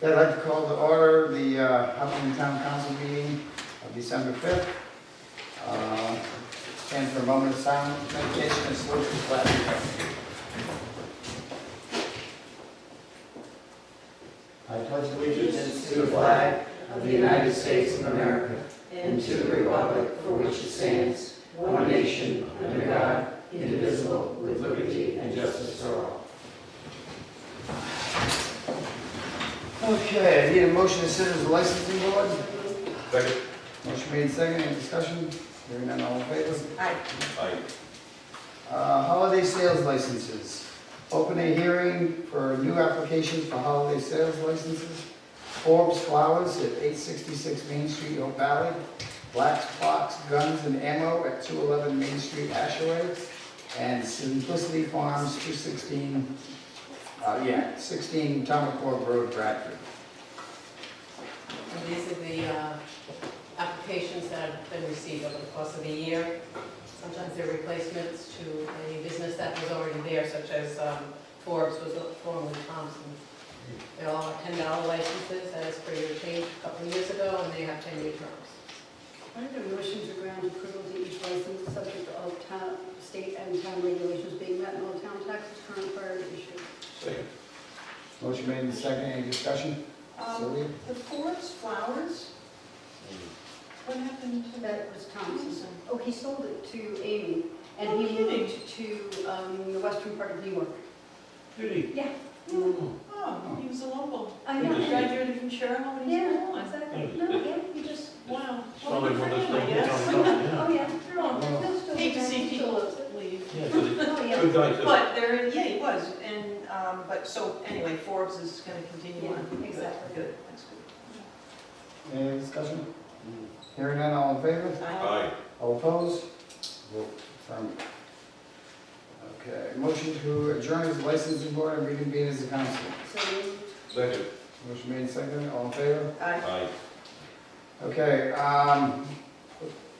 I'd like to call to order the Hopkinton Town Council meeting of December 5th. Stand for a moment of silence, meditation, and salute to the flag. I pledge allegiance to the flag of the United States of America and to the republic for which it stands, one nation, under God, indivisible, with liberty and justice for all. Okay, I need a motion to sit as a licensing board. Second. Motion made second, any discussion? Hearing none, all in favor? Aye. Holiday sales licenses. Open a hearing for new applications for holiday sales licenses. Forbes Flowers at 866 Main Street, Hope Valley. Black Box Guns and Ammo at 211 Main Street, Ashaway. And Simplicity Farms, 216, 16 Tomacorp Road, Bradford. And these are the applications that have been received over the course of the year. Sometimes they're replacements to a business that was already there, such as Forbes was formerly Thompson. They're all $10 licenses, that is pretty changed a couple of years ago, and they have 10-year terms. I have a motion to grant approval to each license subject to all town, state and town regulations being met and all town taxes current prior to issue. Second. Motion made in second, any discussion? Sylvia? The Forbes Flowers, what happened to that? That was Thompson. Oh, he sold it to Amy, and Oh, he kidding. moved to the western part of New York. Did he? Yeah. Oh, he was a local. I He know. graduated from Sherrill High School. Yeah, exactly. No, yeah, he just, Wow. Well, Well, good for him, I guess. oh, yeah. Oh, He'll still hate to be see there. people leave. Yeah, so the- Oh, yeah. good guy too. But there, yeah, he was, and, but so, anyway, Forbes is gonna continue Yeah, on. Good, exactly. Good, that's good. Any discussion? Hearing none, all in favor? Aye. All opposed? Vote affirmative. Okay, motion to adjourn as the licensing board and reconvene as the council. So moved. Second. Motion made second, all in favor? Aye. Aye. Okay,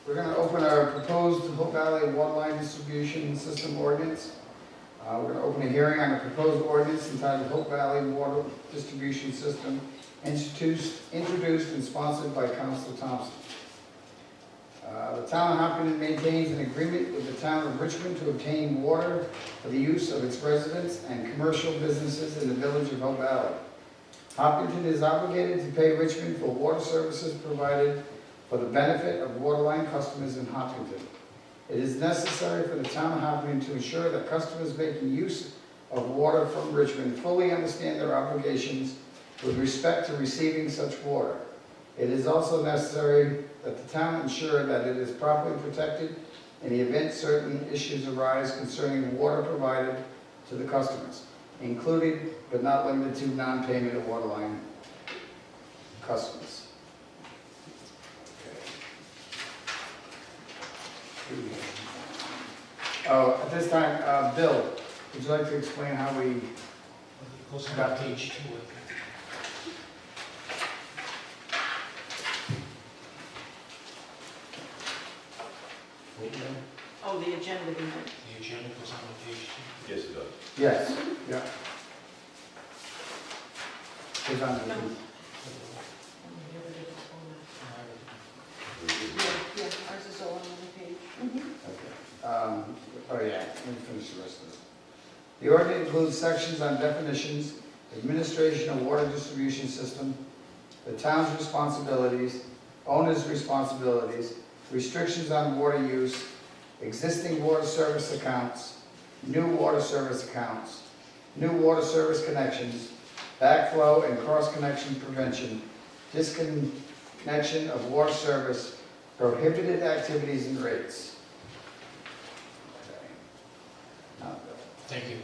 we're gonna open our proposed Hope Valley Waterline Distribution System Ordinance. We're gonna open a hearing on a proposed ordinance entitled Hope Valley Water Distribution System, introduced and sponsored by Councilor Thompson. The town of Hopkinton maintains an agreement with the town of Richmond to obtain water for the use of its residents and commercial businesses in the village of Hope Valley. Hopkinton is obligated to pay Richmond for water services provided for the benefit of waterline customers in Hopkinton. It is necessary for the town of Hopkinton to ensure that customers making use of water from Richmond fully understand their obligations with respect to receiving such water. It is also necessary that the town ensure that it is properly protected in the event certain issues arise concerning the water provided to the customers, including but not limited to non-payment of waterline customers. Oh, at this time, Bill, would you like to explain how we got page 2. Oh, the agenda, didn't it? The agenda goes on page Yes, it does. Yes, yeah. Goes on to the- Yeah, ours is all on the page. Okay. Oh yeah, let me finish the rest of it. The ordinance includes sections on definitions, administration of water distribution system, the town's responsibilities, owner's responsibilities, restrictions on water use, existing water service accounts, new water service accounts, new water service connections, backflow and cross-connection prevention, disconnection of water service, prohibited activities and rates. Okay. Now, Bill. Thank you.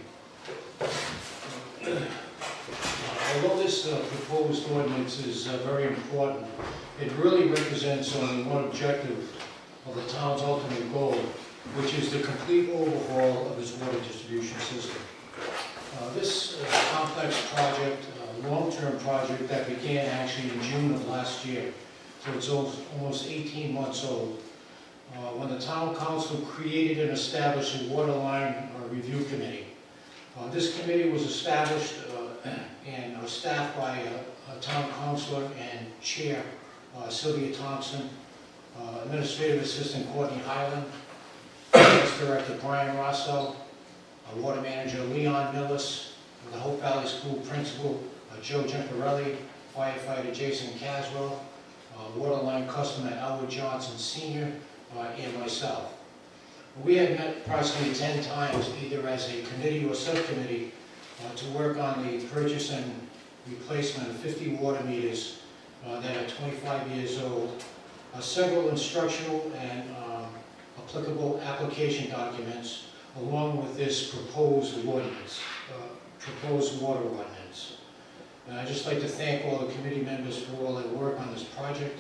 Although this proposed ordinance is very important, it really represents only one objective of the town's ultimate goal, which is the complete overhaul of its water distribution system. This complex project, long-term project that began actually in June of last year, so it's almost 18 months old. When the town council created and established a waterline review committee. This committee was established and staffed by Town Councilor and Chair Sylvia Thompson, Administrative Assistant Courtney Highland, Finance Director Brian Rosso, Water Manager Leon Millis, the Hope Valley School Principal Joe Gemparelli, Firefighter Jason Caswell, Waterline Customer Elwood Johnson Sr., and myself. We have met approximately 10 times, either as a committee or subcommittee, to work on the purchase and replacement of 50 water meters that are 25 years old, several instructional and applicable application documents, along with this proposed ordinance, proposed water ordinance. And I'd just like to thank all the committee members for all their work on this project.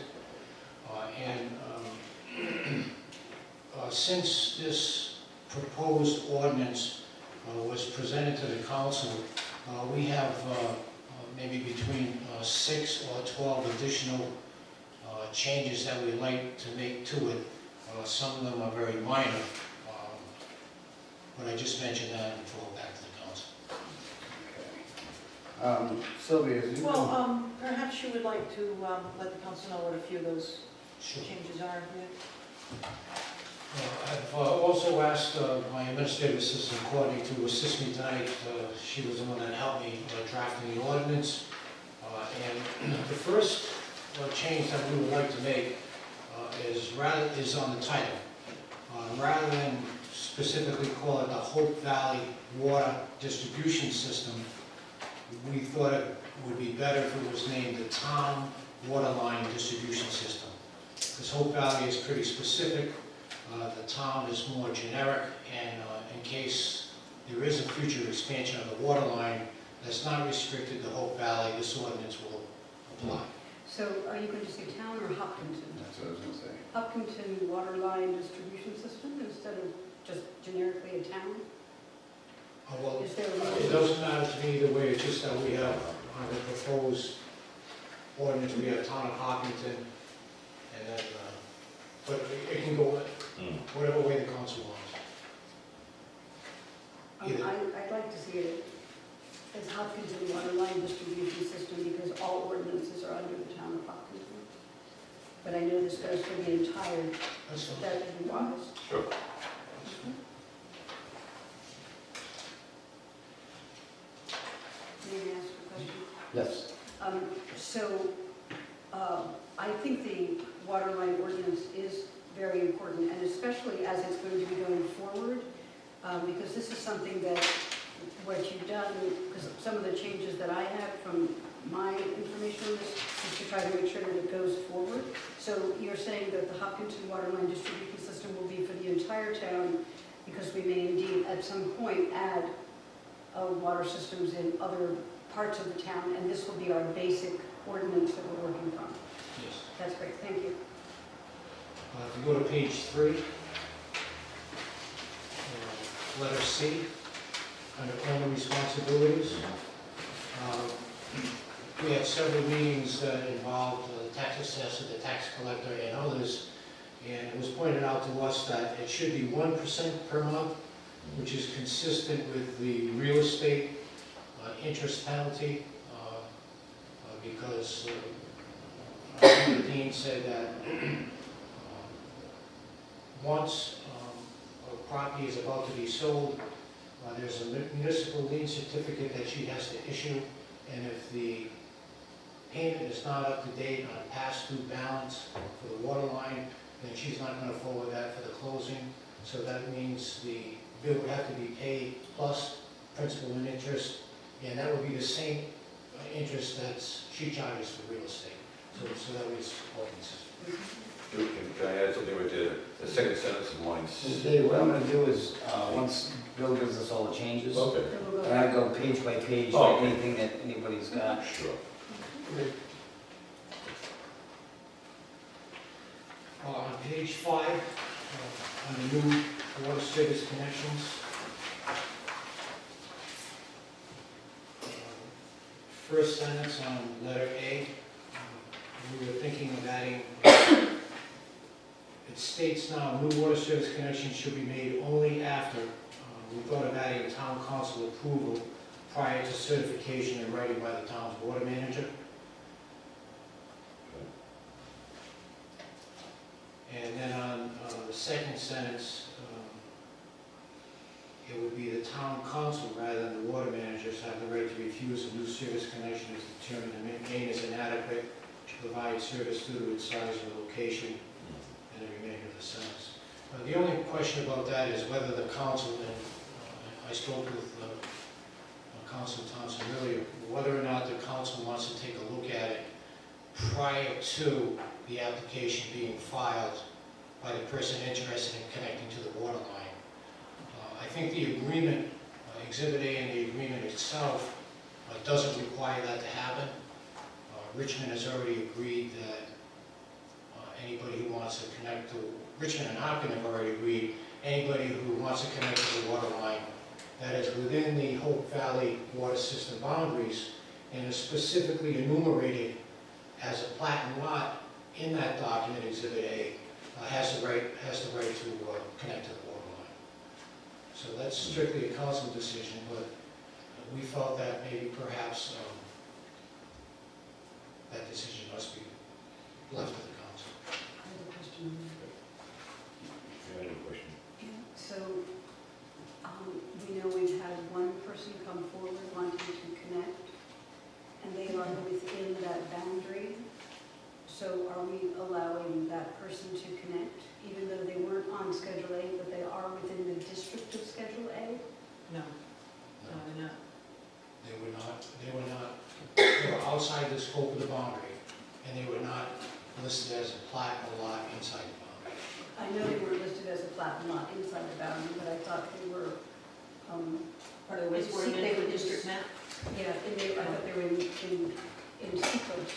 Since this proposed ordinance was presented to the council, we have maybe between 6 or 12 additional changes that we'd like to make to it. Some of them are very minor, but I just mentioned that and throw it back to the council. Sylvia, is you? Well, perhaps you would like to let the council know what a few of those Sure. changes are here. I've also asked my administrative assistant Courtney to assist me tonight. She was the one that helped me drafting the ordinance. And the first change that we would like to make is on the title. Rather than specifically call it the Hope Valley Water Distribution System, we thought it would be better if it was named the Town Waterline Distribution System. Because Hope Valley is pretty specific, the town is more generic, and in case there is a future expansion of the water line that's not restricted to Hope Valley, this ordinance will apply. So are you going to say town or Hopkinton? That's what I was gonna say. Hopkinton water line distribution system instead of just generically a town? Well, Is there a it reason? doesn't matter to me either way, it's just that we have on the proposed ordinance, we have town of Hopkinton, and then, but it can go whatever way the council wants. Either. I'd like to see it as Hopkinton water line distribution system because all ordinances are under the town of Hopkinton. But I know this goes for the entire, That's fine. that would be wise. Sure. May I ask a question? Yes. I think the water line ordinance is very important, and especially as it's going to be going forward, because this is something that, what you've done, because some of the changes that I have from my information on this is to try to make sure that it goes forward. So you're saying that the Hopkinton water line distribution system will be for the entire town, because we may indeed at some point add water systems in other parts of the town, and this will be our basic ordinance that we're working from. Yes. That's great, thank you. If you go to page 3, letter C, under owner responsibilities. We had several meetings that involved the tax assessor, the tax collector, and others, and it was pointed out to us that it should be 1% per month, which is consistent with the real estate interest penalty, because the dean said that once a property is about to be sold, there's a municipal lien certificate that she has to issue, and if the payment is not up to date on a past due balance for the water line, then she's not going to forward that for the closing. So that means the bill would have to be paid plus principal and interest, and that would be the same interest that she charges for real estate. So that was supporting system. Can I add something with the second sentence of line C? Dave, what I'm gonna do is, once Bill gives us all the changes, Okay. Then we'll go and I back. go page by page, Oh, like okay. anything that anybody's got. Sure. On page 5, on the new water service connections, first sentence on letter A, we were thinking of adding, it states now, new water service connections should be made only after, we thought of adding town council approval prior to certification and writing by the town's water manager. And then on the second sentence, it would be the town council rather than the water managers have the right to refuse a new service connection if determined the main is inadequate to provide service due to its size or location, and the remainder of the sentence. The only question about that is whether the council, and I spoke with Council Thompson earlier, whether or not the council wants to take a look at it prior to the application being filed by the person interested in connecting to the water line. I think the agreement, Exhibit A and the agreement itself, doesn't require that to happen. Richmond has already agreed that anybody who wants to connect to, Richmond and Hopkinton have already agreed, anybody who wants to connect to the water line that is within the Hope Valley water system boundaries and is specifically enumerated as a plat and lot in that document, Exhibit A, has the right to connect to the water line. So that's strictly a council decision, but we felt that maybe perhaps that decision must be left to the council. I have a question. You have any question? So, we know we've had one person come forward wanting to connect, and they are within that boundary. So are we allowing that person to connect, even though they weren't on Schedule A, but they are within the district of Schedule A? No, they're not. They were outside the scope of the boundary, and they were not listed as a plat or lot inside the boundary. I know they weren't listed as a plat and lot inside the boundary, but I thought they were, Part of the wastewater management district map? yeah, I thought they were in sequence.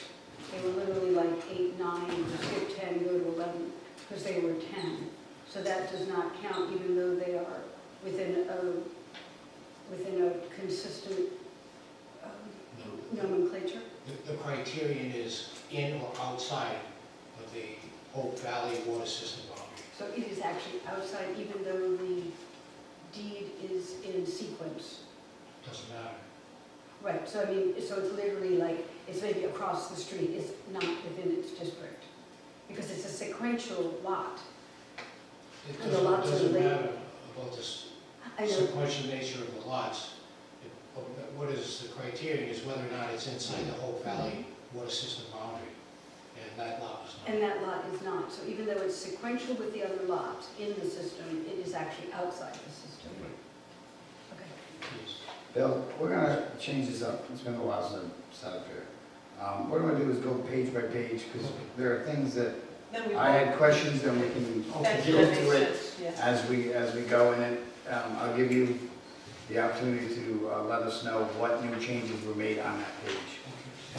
They were literally like 8, 9, skip 10, go to 11, because they were 10. So that does not count, even though they are within a consistent nomenclature. The criterion is in or outside of the Hope Valley water system boundary. So it is actually outside, even though the deed is in sequence. Doesn't matter. Right, so I mean, so it's literally like, it's maybe across the street, it's not within its district, because it's a sequential lot. It And the lots are doesn't laid- matter about the I know, sequential nature of the lots. What is the criterion is whether or not it's inside the Hope Valley water system boundary, and that lot was not. and that lot is not, so even though it's sequential with the other lots in the system, it is actually outside the system. Okay. Yes. Bill, we're gonna change this up, it's been a while since I've sat up here. What I'm gonna do is go page by page, because there are things that Then we I had questions, and we can That get makes into it sense, yes. as we go in it. I'll give you the opportunity to let us know what new changes were made on that page.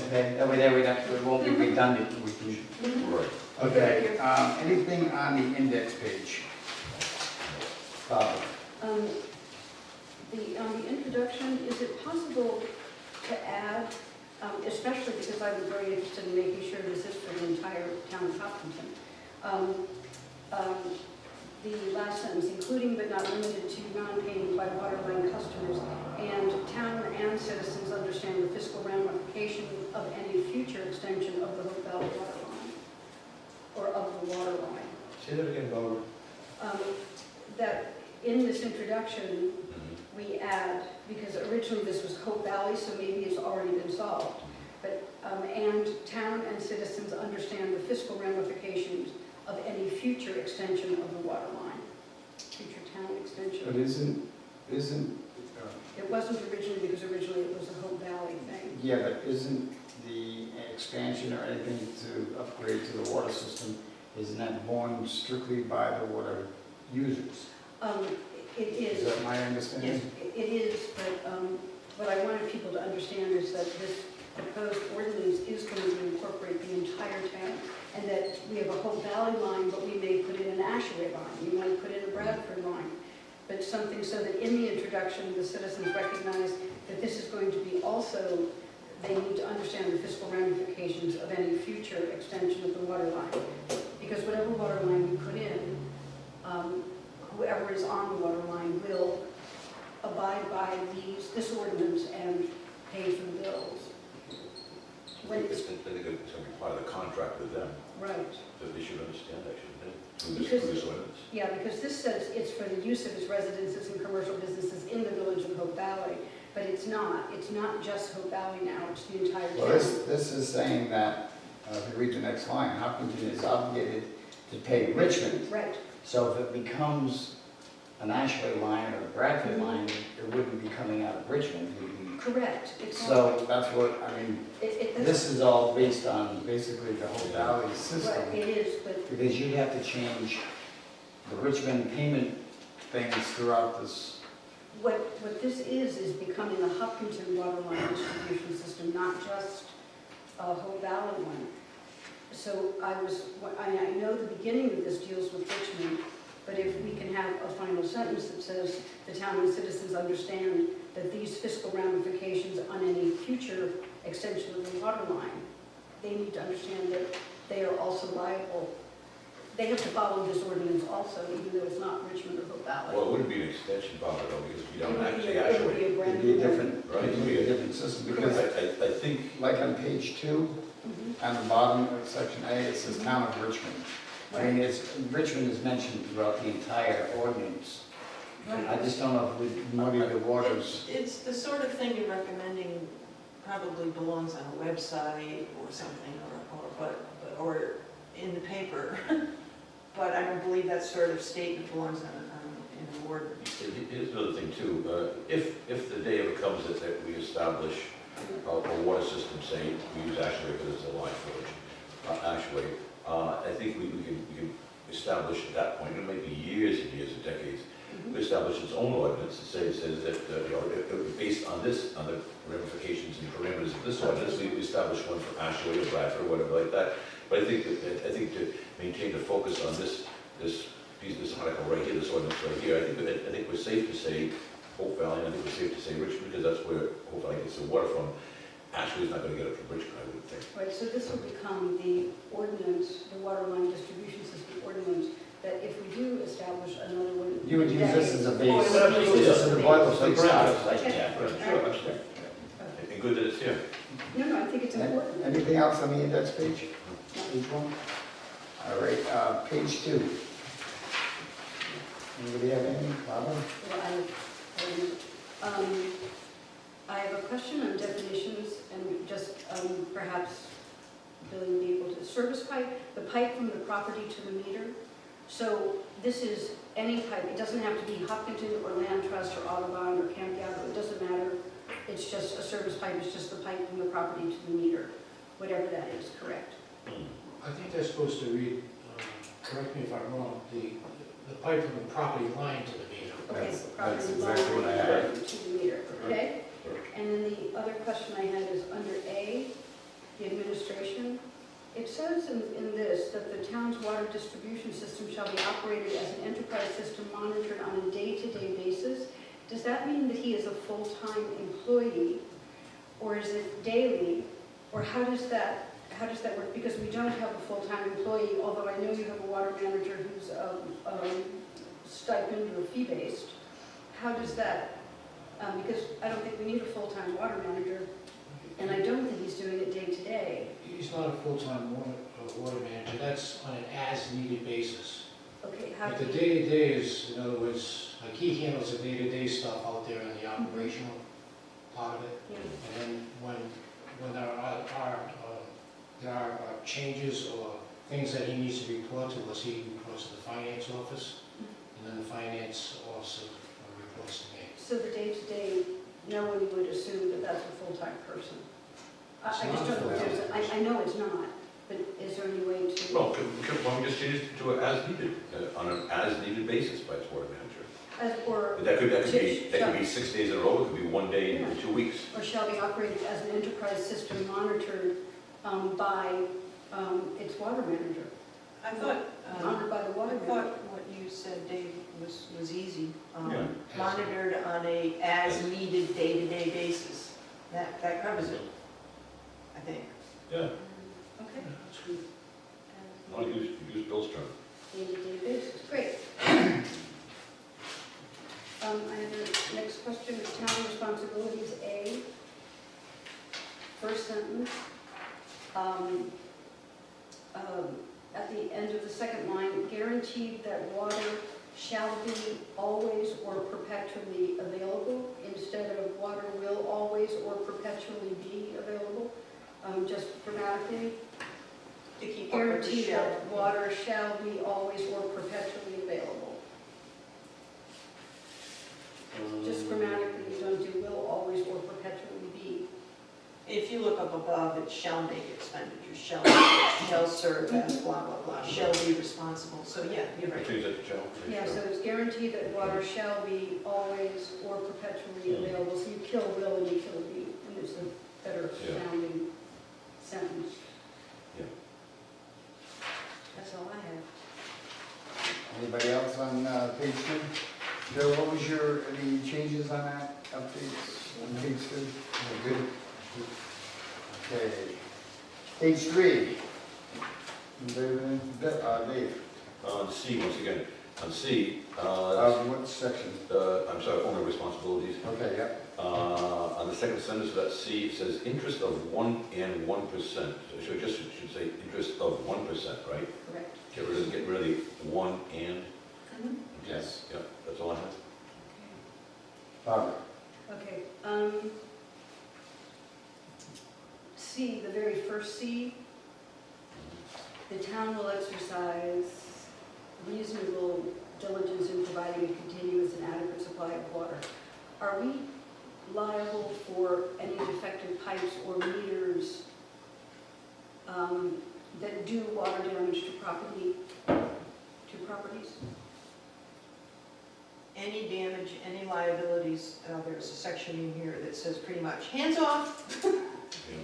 Okay, that way there we don't, it won't be redundant. We can, Right. Okay, anything on the index page? Bob? On the introduction, is it possible to add, especially because I was very interested in making sure this is for the entire town of Hopkinton, the last sentence, including but not limited to non-paying by water line customers, and town and citizens understand the fiscal ramification of any future extension of the Hope Valley water line, or of the water line. Say that again, Barbara. That in this introduction, we add, because originally this was Hope Valley, so maybe it's already been solved, but, and town and citizens understand the fiscal ramifications of any future extension of the water line, future town But extension. isn't, It wasn't originally, because originally it was a Hope Valley thing. yeah, but isn't the expansion or anything to upgrade to the water system, isn't that borne strictly by the water users? It Is is. that my understanding? It is, but what I wanted people to understand is that this proposed ordinance is going to incorporate the entire town, and that we have a Hope Valley line, but we may put in an Ashaway line, we might put in a Bradford line, but something so that in the introduction, the citizens recognize that this is going to be also, they need to understand the fiscal ramifications of any future extension of the water line. Because whatever water line we put in, whoever is on the water line will abide by this ordinance and pay for the bills. when it's, I think it's gonna be part of the contract with them, right. that they should understand that, shouldn't they? Through Because- this ordinance. Yeah, because this says it's for the use of its residences and commercial businesses in the village of Hope Valley, but it's not just Hope Valley now, it's the entire Well, town. this is saying that, if you read the next line, Hopkinton is obligated to pay Richmond. Right, So if it becomes an Ashway line or a Bradford line, it wouldn't be coming out of Richmond. It would be- correct. It's not- So that's what, I mean, that's- this is all based on basically the whole valley Right, system. it is, but, Because you'd have to change the Richmond payment things throughout this. what this is becoming a Hopkinton water line distribution system, not just a Hope Valley one. So I know the beginning of this deals with Richmond, but if we can have a final sentence that says the town and citizens understand that these fiscal ramifications on any future extension of the water line, they need to understand that they are also liable. They have to follow this ordinance also, even though it's not Richmond or Hope Valley. Well, it wouldn't be an extension part of it, though, because we don't It would actually, be a It'd brand be a new. different, Right. it'd be a different system, because I think, like on page 2, Mhm. on the bottom of section A, it says town of Richmond. I mean, Richmond is mentioned throughout the entire ordinance. I just don't know if we muddy the waters. It's the sort of thing you're recommending probably belongs on a website or something, or in the paper. But I don't believe that sort of statement belongs in an ordinance. here's another thing too, if the day ever comes that we establish a water system, say, we use Ashway because it's a line village, Ashway, I think we can establish at that point, it may be years and years or decades, we establish its own ordinance, it says that, based on this, on the ramifications and parameters of this ordinance, we establish one for Ashway or Bradford or whatever like that. But I think to maintain the focus on this article right here, this ordinance right here, I think we're safe to say Hope Valley, and I think we're safe to say Richmond, because that's where Hope Valley gets the water from. Ashway's not gonna get it from Richmond, I would think. Right, so this will become the ordinance, the water line distribution system ordinance, that if we do establish another one. You would use this as a base. Oh, it would be This is the boilerplate It's like stuff. Like, Okay. yeah, Right, sure, absolutely. And good that it's here. No, I think it's important. Anything else on the index page? Page 1? All right, page 2. Anybody have anything? Barbara? Well, I have a question on definitions and just perhaps Billy will be able to, service pipe, the pipe from the property to the meter. So this is any pipe, it doesn't have to be Hopkinton or Land Trust or Audubon or Camp Yago, it doesn't matter. It's just a service pipe, it's just the pipe from the property to the meter, whatever that is, correct? I think they're supposed to read, correct me if I'm wrong, the pipe from the property line to the meter. Okay, That's- the property that's exactly what I had. line to the meter, okay? And then the other question I had is under A, the administration. It says in this that the town's water distribution system shall be operated as an enterprise system monitored on a day-to-day basis. Does that mean that he is a full-time employee, or is it daily, or how does that work? Because we don't have a full-time employee, although I know you have a water manager who's stipend or fee-based. How does that, because I don't think we need a full-time water manager, and I don't think he's doing it day-to-day. He's not a full-time water manager, that's on an as-needed basis. Okay, how But do the you, day-to-day is, in other words, like he handles the day-to-day stuff out there in the operational part of it. you know, And then when there are changes or things that he needs to report to us, he reports to the finance office, and then the finance officer reports to me. so the day-to-day, no one would assume that that's a full-time person? I It's just not don't know if there's, full-time. I know it's not, but is there any way to? Well, why don't we just change it to an as-needed, on an as-needed basis by its water manager? Or But that could be 6 days in a row, it could be 1 day in 2 weeks. or shall be operated as an enterprise system monitored by its water manager, I thought, monitored by the water I manager. thought what you said, Dave, was easy. Yeah. Monitored on a as-needed day-to-day basis. That covers it, I think. Yeah, Okay. That's good. I'll use Bill's term. Day-to-day basis, great. I have the next question, is town responsibilities A. First sentence, At the end of the second line, guaranteed that water shall be always or perpetually available, instead of water will always or perpetually be available, just grammatically. To keep up with the Guaranteed shell. that water shall be always or perpetually available. Just grammatically, you don't do will always or perpetually be. If you look up above, it shall make expenditures, shall serve as blah, blah, blah, shall be responsible. So yeah, you're right. Change that to shall. Yeah, so it's guaranteed that water shall be always or perpetually available. So you kill will and you kill be, and it's a better Yeah. sounding sentence. Yeah. That's all I have. Anybody else on page 2? Joe, what was any changes on that, updates on page 2? Good. Okay. Page 3. Dave, On C, once again, on C, what section? I'm sorry, owner responsibilities. Okay, yeah. On the second sentence of that C, it says interest of 1 and 1%. So it should say interest of 1%, right? Correct. Get rid of the 1 and. Yes. Yeah, that's all I have. Barbara. Okay, C, the very first C, the town will exercise reasonable diligence in providing a continuous and adequate supply of water. Are we liable for any defective pipes or meters that do water damage to properties? Any damage, any liabilities, there's a section in here that says pretty much, hands off. Yeah.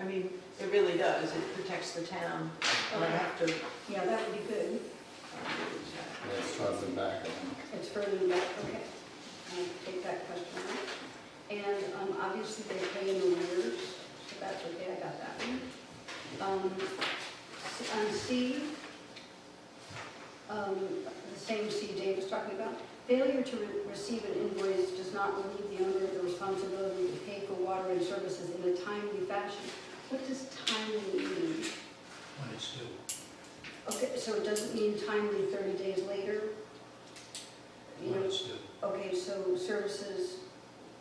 I mean, it really does, it protects the town. I Okay. have to. Yeah, that would be good. Yeah, it's towards the back, I think. It's further back, okay. I'll take that question out. And obviously they pay in arrears, so that's okay, I got that one. On C, the same C Dave was talking about, failure to receive an invoice does not relieve the owner of the responsibility to pay for water and services in a timely fashion. What does timely mean? When it's due. Okay, so it doesn't mean timely 30 days later? You When know, it's due. okay, so services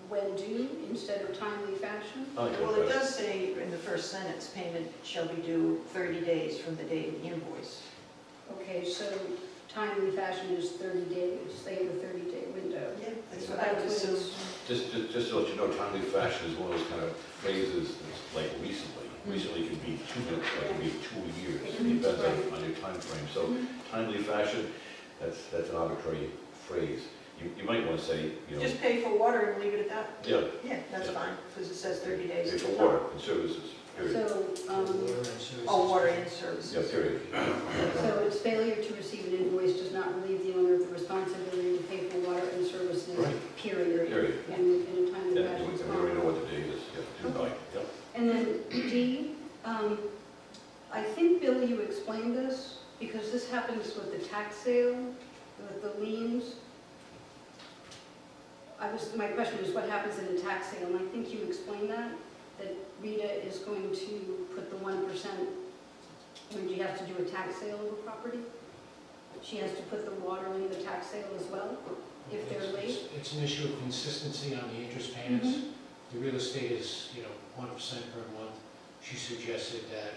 when due instead of timely fashion? I like Well, that it better. does say in the first sentence, payment shall be due 30 days from the date of the invoice. Okay, so timely fashion is 30 days, they have a 30-day window. Yeah, that's what I would That's what assume. it's- Just to let you know, timely fashion is one of those kind of phrases that's like recently. Recently could be 2 minutes, or it could be 2 years. It depends on your time frame. So timely fashion, that's an arbitrary phrase. You might want to say, you know, Just pay for water and leave it at that. yeah, Yeah, that's Yeah. fine, because it says 30 days. pay for water and services, period. So, Water and services. Oh, water and services. Yeah, period. so it's failure to receive an invoice does not relieve the owner of the responsibility to pay for water and services, Right. period. Period. And in a timely Yeah, fashion. we already know what the date is, yeah, due by, yeah. And then D, I think, Bill, you explained this, because this happens with the tax sale, with the liens. My question is, what happens in a tax sale? And I think you explained that Rita is going to put the 1%, when you have to do a tax sale of a property, she has to put the water in the tax sale as well, if they're late? It's an issue of consistency on the interest payments. The real estate is, 1% per month. She suggested that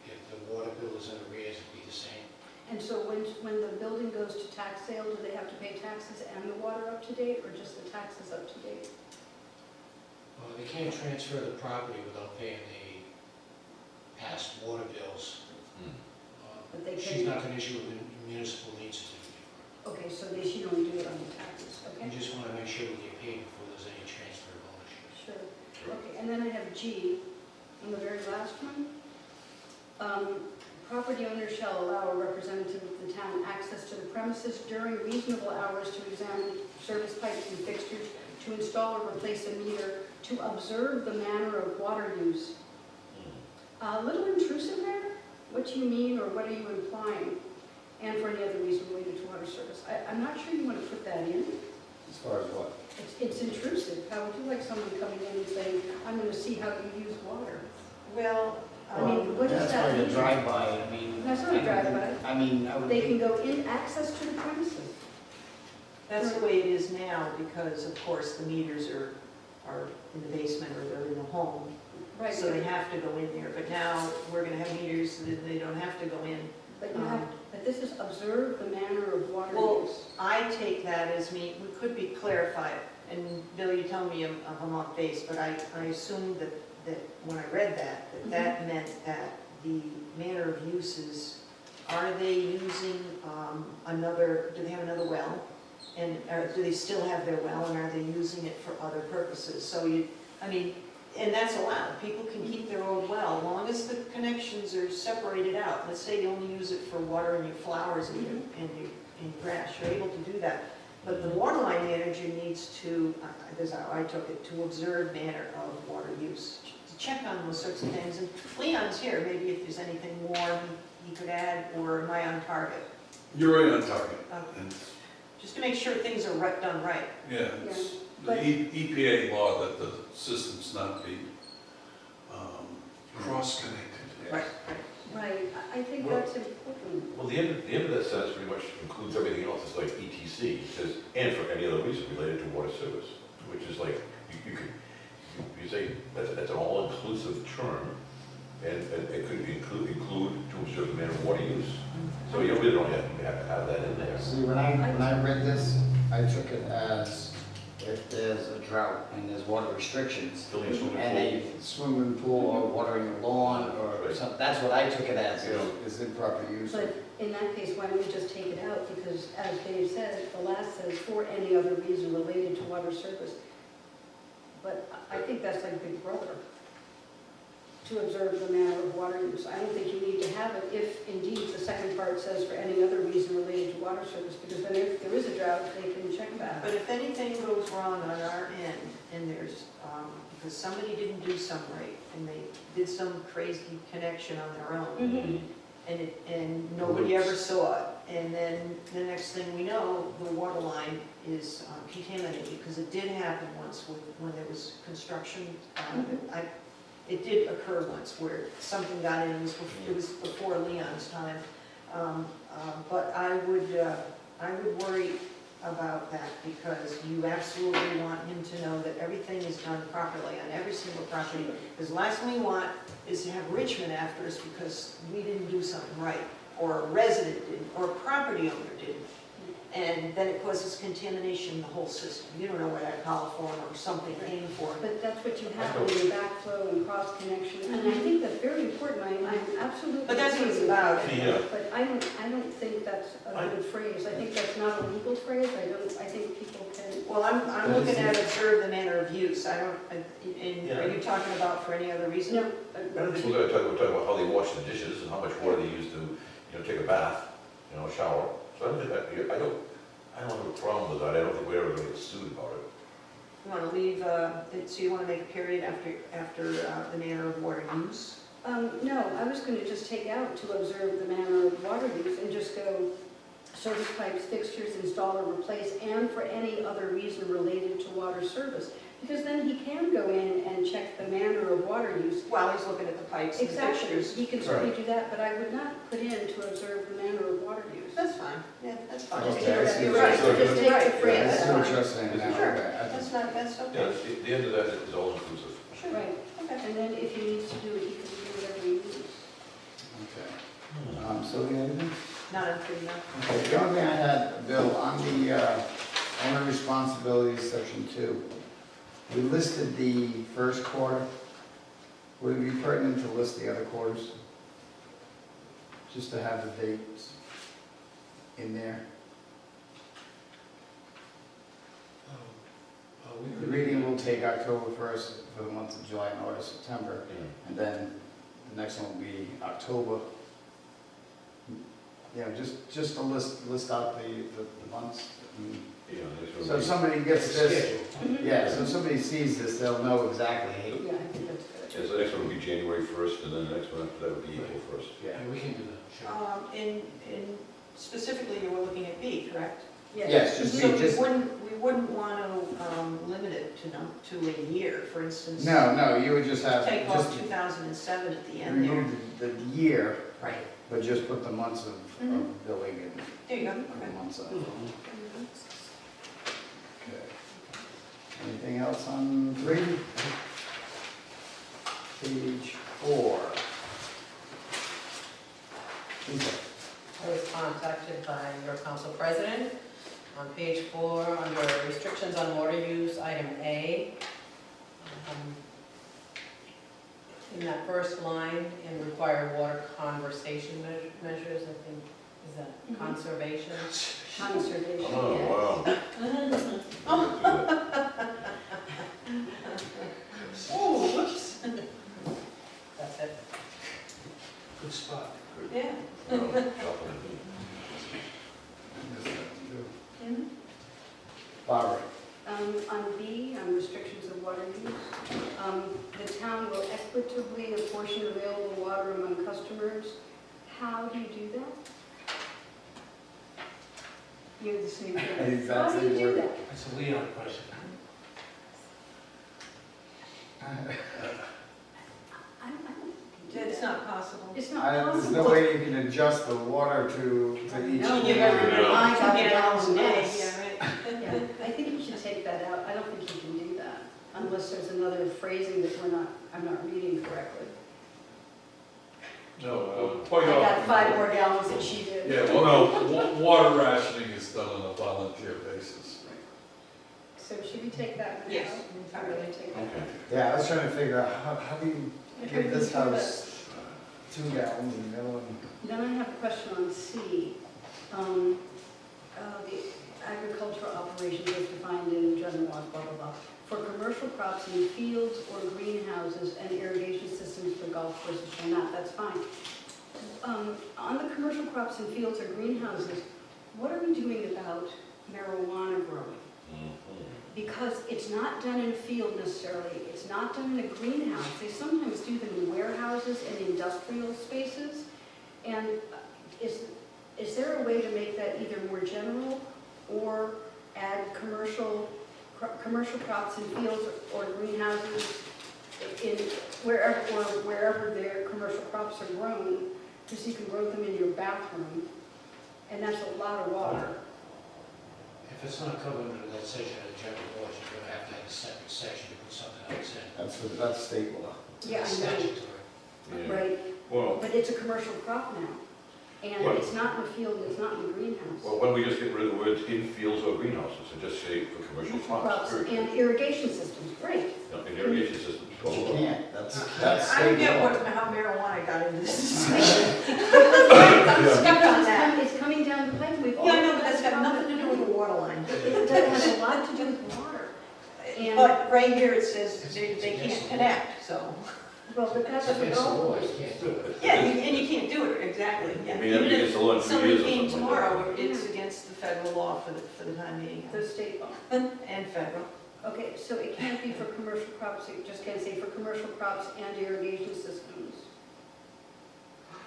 if the water bill is in arrears, it'd be the same. And so when the building goes to tax sale, do they have to pay taxes and the water up to date, or just the taxes up to date? They can't transfer the property without paying the past water bills. But they She's pay, not going to issue a municipal lien certificate. okay, so she don't do it on the taxes, We okay? just want to make sure we get paid before there's any transfer of ownership. Sure. Okay, and then I have G, on the very last one. Property owner shall allow a representative of the town access to the premises during reasonable hours to examine service pipes and fixtures, to install or replace a meter, to observe the manner of water use. A little intrusive there? What do you mean, or what are you implying? And for any other reason related to water service. I'm not sure you want to put that in. As far as what? It's intrusive. How would you like someone coming in and saying, I'm going to see how you use water? Well, I mean, what does That's that why the mean? drive-by, I mean. That's not a drive-by. I mean, I would They can think, go in, access to the premises. That's the way it is now, because of course the meters are in the basement or they're in the home. Right. So they have to go in there, but now we're gonna have meters that they don't have to go in. But you have, but this is observe the manner of water Well, use. I take that as we could be clarified, and Bill, you tell me if I'm off base, but I assumed that when I read that meant that the manner of uses, are they using do they have another well? And do they still have their well, and are they using it for other purposes? So and that's allowed, people can keep their own well, as long as the connections are separated out. Let's say you only use it for watering your flowers and your grass, you're able to do that. But the water line manager needs to, this is how I took it, to observe manner of water use, to check on those sorts of things. And Leon's here, maybe if there's anything more he could add, or am I on target? You're right on target. Okay. And, Just to make sure things are done right. yeah, it's the but- EPA law that the systems not be cross-connected. Right. Right, I think Well- that's important. Well, the end of that sentence pretty much includes everything else. It's like ETC. It says, and for any other reason related to water service, which is like, you say, that's an all-inclusive term, and it could include to observe the manner of water use. So you really don't have to have that in there. see, when I read this, I took it as if there's a drought and there's water restrictions, Filling a swimming and pool. a swimming pool or watering the lawn or Right. something, that's what I took it as, Yeah. is improper use. But in that case, why don't we just take it out? Because as Dave said, the last says, for any other reason related to water service. But I think that's like Big Brother, to observe the manner of water use. I don't think you need to have it if indeed the second part says for any other reason related to water service, because then if there is a drought, they can check that. But if anything goes wrong on our end, and there's, because somebody didn't do something right, and they did some crazy connection on their own, and nobody ever saw it, and then the next thing we know, the water line is contaminated, because it did happen once when there was construction. It did occur once where something got in, it was before Leon's time. But I would worry about that, because you absolutely want him to know that everything is done properly on every single property. Because the last thing we want is to have Richmond after us because we didn't do something right, or a resident didn't, or a property owner didn't. And then it causes contamination in the whole system. You don't know where that coliform or something came from. But that's what you have with your backflow and cross connection, and I think that's very important. I'm absolutely. But that's what it's about. Yeah. But I don't think that's a good phrase. I think that's not a legal phrase. I think people can. Well, I'm looking at observe the manner of use. I don't, and are you talking about for any other reason? No. I don't think we're talking about how they wash the dishes and how much water they use to, take a bath, shower. So I don't think I don't have a problem with that. I don't think we're ever going to get sued about it. You want to leave, so you want to make a period after the manner of water use? No, I was going to just take out to observe the manner of water use and just go service pipes, fixtures, install or replace, and for any other reason related to water service. Because then he can go in and check the manner of water use. While he's looking at the pipes and Exactly, fixtures. he can certainly do that, but I would not put in to observe the manner of water use. That's fine, yeah, that's fine. Okay, I see You're what right, you're just saying. take the phrase I see what out. you're saying now. Sure. Okay, I That's think- that's Yeah, okay. the end of that is all inclusive. Sure. Right, Okay. and then if he needs to do it, he can do whatever he needs. Okay. Sylvia, anything? Not until now. Okay, the only thing I had, Bill, on the owner responsibilities, section 2, we listed the first quarter. Would it be pertinent to list the other quarters? Just to have the dates in there? The reading will take October 1st for the months of July and August, September, and then the next one will be October. Just to list out the months. So if somebody gets this, yeah, so if somebody sees this, they'll know exactly, hey, Yeah, I think that's good. Yeah, so the next one will be January 1st, and then the next one after that would be April 1st. yeah. Yeah, we can do that, sure. In specifically, you were looking at B, correct? Yes, just So be, just, we wouldn't want to limit it to a year, for instance. no, you would just have, Take just off 2007 at the end there. remove the year, Right. but just put the months of Mhm. billing and There you go. the months of. Okay. Anything else on 3? Page 4. Lisa. I was contacted by your council president on page 4, under restrictions on water use, item A. In that first line, in required water conservation measures, I think, is that Mhm. conservation? Conservation, Oh, yes. wow. Oh, whoops. That's it. Good spot. Yeah. Mhm. Barbara. On B, on restrictions of water use, the town will equitably apportion available water among customers. How do you do that? You have the same thing. Exact How do same you do word. that? That's a Leon question. I don't do It's that. not possible. It's not There's no possible. way you can adjust the water to each. No, You never know. I got Get it it all all in day, this. yeah, right. Yeah, I think you should take that out. I don't think you can do that unless there's another phrasing that I'm not reading correctly. No, I quite got often. 5 more gallons than she did. Yeah, well, no, water rationing is done on a volunteer basis. So should we take that one out? Yes. I really take that Okay. out. Yeah, I was trying to figure out how do you Okay, give this we can do house 2 gallons and the other one? Then I have a question on C. The agricultural operations is defined in general laws, blah, blah, blah. For commercial crops in fields or greenhouses and irrigation systems for golf courses shall not, that's fine. On the commercial crops in fields or greenhouses, what are we doing about marijuana growing? Because it's not done in a field necessarily, it's not done in a greenhouse. They sometimes do them in warehouses and industrial spaces. And is there a way to make that either more general or add commercial crops in fields or greenhouses in wherever their commercial crops are grown, because you can grow them in your bathroom, and that's a lot of water. If it's not covered under that section of the general laws, you're gonna have to have a separate section to put something else in. That's state law. Yeah, I know, Statutory. Yeah. right, Well, but it's a commercial crop now, and Right. it's not in a field, it's not in a greenhouse. well, why don't we just get rid of the words in fields or greenhouses and just say for commercial crops, period. And irrigation systems, great. No, in irrigation systems. But you can't, that's I state get law. how marijuana got into this discussion. I'm stuck on that. It's coming down the pipe, we've all. Yeah, I know, but that's got nothing to do with the water line. It has a lot to do with water. And- But right here it says they can't connect, so. Well, but that's That's the against the law, golf you course. can't do it. Yeah, and you can't do it, exactly, yeah. I mean, that'd be against the law in 2 Somebody years or came something like that. tomorrow, it's against the federal law for the time being, The state law. and federal. Okay, so it can't be for commercial crops, it just can't say for commercial crops and irrigation systems.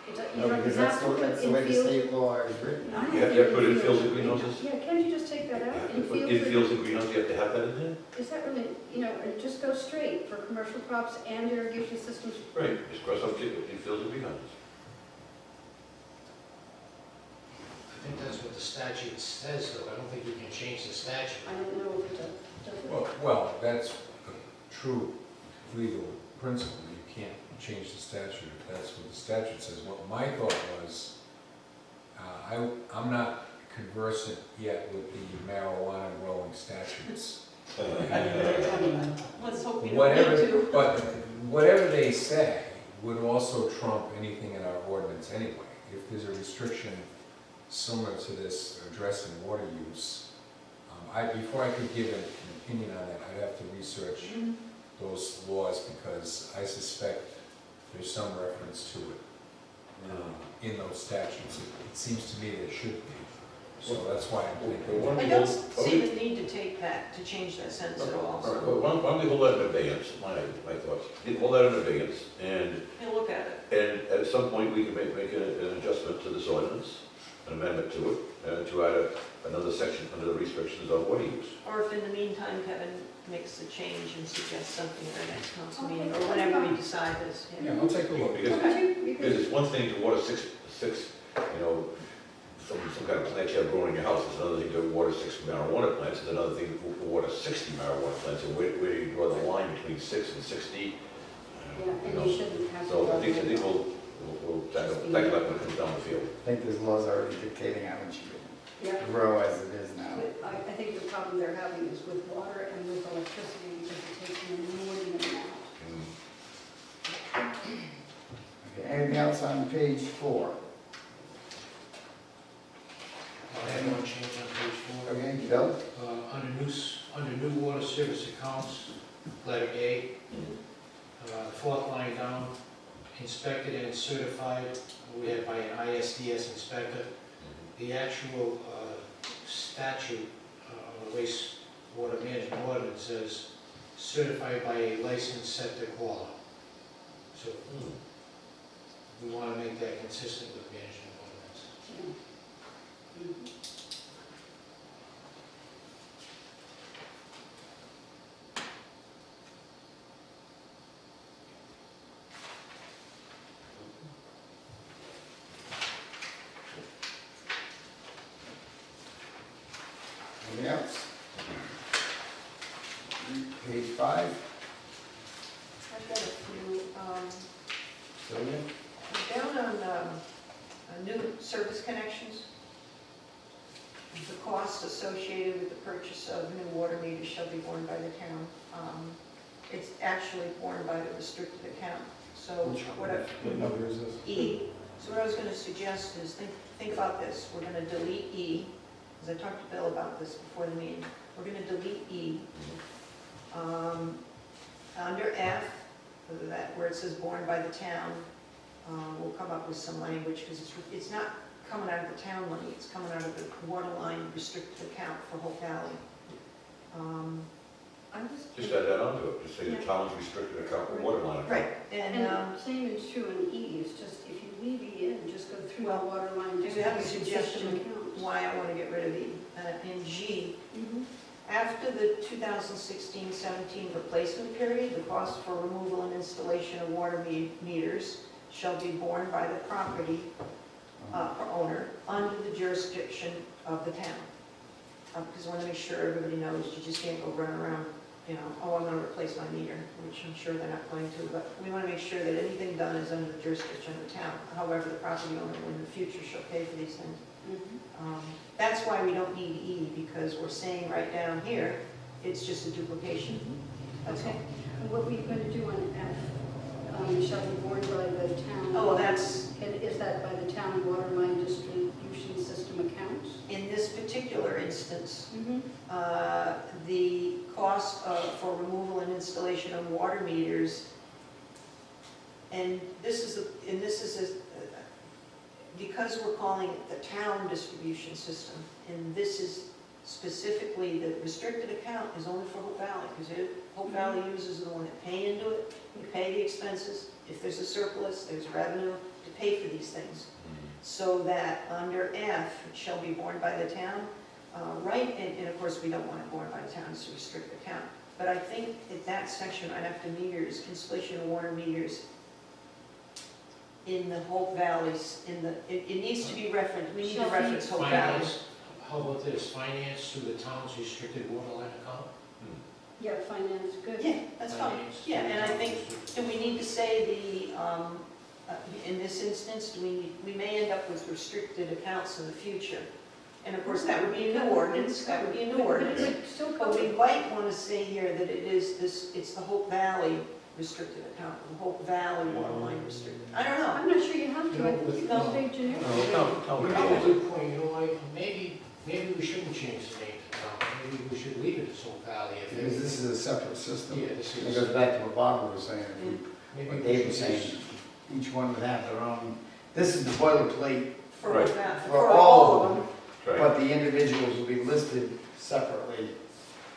You No, don't because have that's to put the in way the fields. state law is written. I don't You have think to put in fields and greenhouses? Yeah, can't you just take that out? In In fields, fields and greenhouses, you have to have that in there? is that really, and just go straight for commercial crops and irrigation systems? Right, just cross off in fields and greenhouses. I think that's what the statute says, though. I don't think you can change the statute. I don't know if it does. Does it? Well, that's a true legal principle. You can't change the statute if that's what the statute says. What my thought was, I'm not conversant yet with the marijuana growing statutes. Let's hope we don't Whatever, need to. but whatever they say would also trump anything in our ordinance anyway. If there's a restriction similar to this addressing water use, before I could give an opinion on that, I'd have to research Mhm. those laws because I suspect there's some reference to it in those statutes. It seems to me there should be. So that's why I'm thinking. I don't see the need to take that, to change that sentence at all, All right, so well, why don't we hold that in abeyance, my thoughts. Hold that in abeyance, and we'll look at it. at some point, we can make an adjustment to this ordinance, an amendment to it, to add another section under the restrictions on water use. Or if in the meantime Kevin makes a change and suggests something at our next council meeting, or whenever we decide this. Yeah, I'll take a look. Because, Okay. because it's one thing to water six, you know, some kind of plant you have growing in your house, it's another thing to water 6 marijuana plants, it's another thing to water 60 marijuana plants, and where do you draw the line between 6 and 60? Yeah, You and know, you shouldn't have to. So I think we'll tackle that when it comes down the field. I think this law's already dictating how much you Yeah. can grow as it is now. But I think the problem they're having is with water and with electricity, because it takes an inordinate amount. Okay, anything else on page 4? I have one change on page 4. Okay, Bill? Under new water service accounts, letter A, fourth line down, inspected and certified, we have by an ISDS inspector. The actual statute, wastewater management ordinance says certified by a licensed septic hauler. So we want to make that consistent with management ordinance. Yeah. Mhm. Anything else? Page 5, I've got a few, Sylvia? down on new service connections. The cost associated with the purchase of new water meters shall be borne by the town. It's actually borne by the restricted account. So what number is this? E. So what I was going to suggest is, think about this. We're going to delete E, because I talked to Bill about this before the meeting. We're going to delete E. Under F, where it says borne by the town, we'll come up with some language, because it's not coming out of the town money, it's coming out of the water line restricted account for Hope Valley. Just add that onto it, just say the town's restricted account for water line. Right, and And same is true in E, it's just, if you leave E in, just go through the Well, water line. do you have a distribution suggestion system accounts. why I want to get rid of E? In G, after the 2016-17 replacement period, the cost for removal and installation of water meters shall be borne by the property owner under the jurisdiction of the town. Because I want to make sure everybody knows, you just can't go run around, you know, oh, I'm going to replace my meter, which I'm sure they're not going to, but we want to make sure that anything done is under the jurisdiction of the town. However, the property owner in the future shall pay for these things. That's why we don't need E, because we're saying right down here, it's just a duplication. That's all. Okay, and what were you going to do on F? Shall be borne by the town? Oh, that's, And is that by the town water line distribution system accounts? in this particular instance, the cost for removal and installation of water meters, and this is because we're calling it the town distribution system, and this is specifically, the restricted account is only for Hope Valley, because Hope Valley users are the one that pay into it, we pay the expenses, if there's a surplus, there's revenue to pay for these things. So that under F, it shall be borne by the town, right, and of course, we don't want it borne by the town, it's a restricted account. But I think that that section right after meters, installation of water meters in the Hope Valleys, it needs to be referenced, we need to reference Hope Valley. Finance, how about this, finance to the town's restricted water line account? Yeah, finance, good. Yeah, that's fine. Finance to Yeah, the and I town's think, restricted- do we need to say in this instance, we may end up with restricted accounts in the future. And of course, that would be a new ordinance, that would be a new ordinance. But it would still But we cover. might want to say here that it's the Hope Valley restricted account, the Hope Valley water line restricted. I don't know. I'm not sure you have to, I think you No. can stay generic. You have a good point, you know, maybe we shouldn't change the name to town, maybe we should leave it as Hope Valley. if Because it- this is a separate system. Yeah, this It is, goes back to what Barbara was saying, maybe what we Dave should was saying, use- each one would have their own, this is the boilerplate, For Right. Hope Valley, For all of them. Right. but the individuals will be listed separately.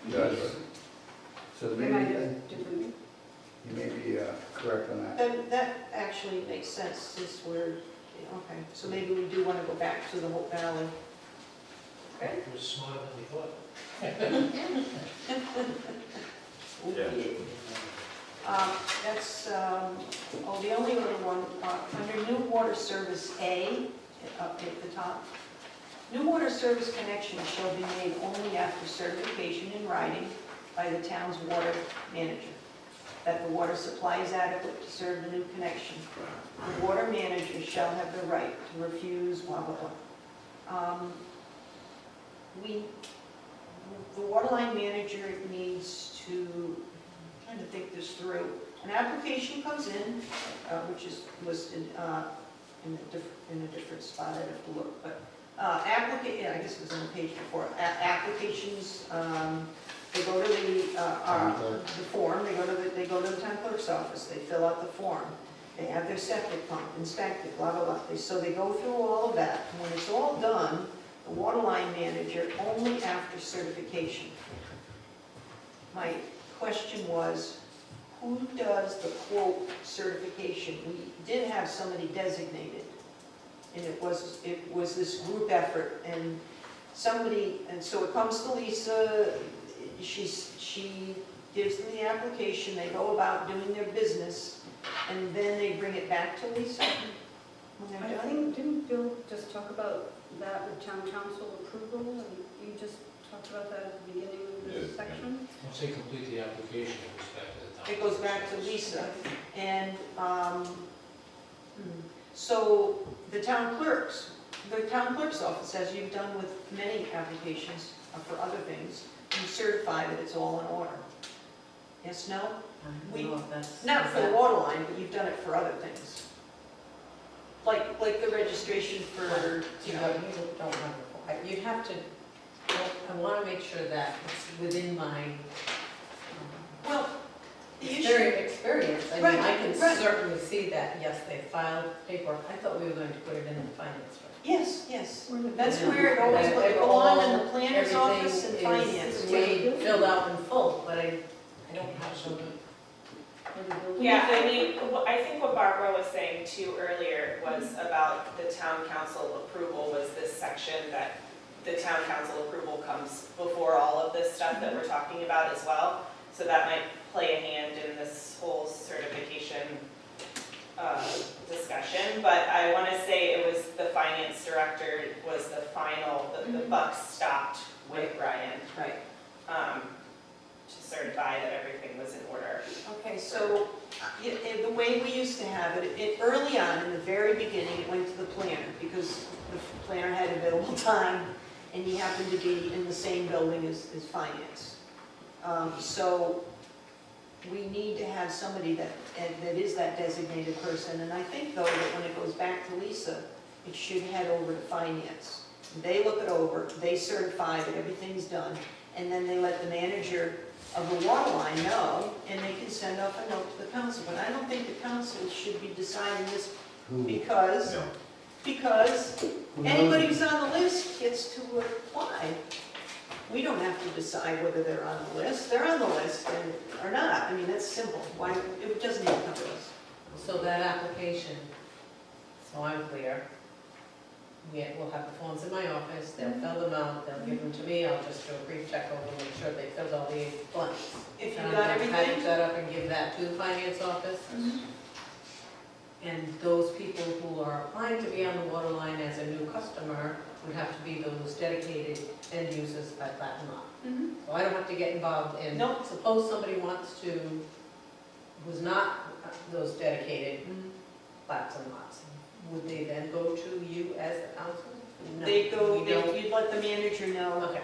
Yeah, that's right. So They maybe, might have different. you may be correct on that. That actually makes sense, since we're Okay, so maybe we do want to go back to the Hope Valley. Okay. It was smarter than we thought. Okay. That's, oh, the only other one, under new water service A, up at the top. New water service connections shall be made only after certification in writing by the town's water manager, that the water supply is adequate to serve the new connection. The water manager shall have the right to refuse, blah, blah, blah. The waterline manager needs to, I'm trying to think this through. An application comes in, which is listed in a different spot, I'd have to look, but yeah, I guess it was on the page before. Applications, they go to the form, they go to the town clerk's office, they fill out the form. They have their septic pump inspected, blah, blah, blah. So they go through all of that. And when it's all done, the waterline manager, only after certification. My question was, who does the quote certification? We did have somebody designated, and it was this group effort, and somebody, and so it comes to Lisa, she gives them the application, they go about doing their business, and then they bring it back to Lisa when they're I done? think, didn't Bill just talk about that with town council approval? And you just talked about that at the beginning of this Yeah. section? Once they complete the application, it goes back to the town. It goes back to Lisa, and so the town clerk's office, as you've done with many applications for other things, you certify that it's all in order. Yes, no? I don't know if that's. Not for the water line, but you've done it for other things. Like the registration for, You know, you don't have, you'd have to, I want to make sure that it's within my well, the issue, experience. I mean, I Right, can right. certainly see that, yes, they filed paperwork. I thought we were going to put it in the finance. yes, yes. Where did That's that- where it always belongs, in the planner's office and Everything finance. is made, filled out in full, but I don't have some. Yeah, I mean, I think what Barbara was saying too earlier was about the town council approval was this section that the town council approval comes before all of this stuff that we're talking about as well. So that might play a hand in this whole certification discussion. But I want to say it was the finance director was the final, the buck stopped with Brian Right. to certify that everything was in order. Okay, so the way we used to have it, early on, in the very beginning, it went to the planner because the planner had available time and he happened to be in the same building as finance. So we need to have somebody that is that designated person. And I think though that when it goes back to Lisa, it should head over to finance. They look it over, they certify that everything's done, and then they let the manager of the water line know, and they can send off a note to the council. But I don't think the council should be deciding this because No. anybody who's on the list gets to apply. We don't have to decide whether they're on the list. They're on the list or not. I mean, that's simple. Why, it doesn't even come to us. So that application, so I'm clear, we'll have the forms in my office, they'll fill them out, they'll give them to me, I'll just do a brief check over, make sure they filled all the blanks. If you And got I'm gonna everything, package that up and give that to the finance office. And those people who are applying to be on the water line as a new customer would have to be those dedicated end users at that lot. So I don't have to get involved in, Nope. suppose somebody wants to, who's not those dedicated lots and lots, would they then go to you as the council? No, they go, we don't. you'd let the manager know. Okay,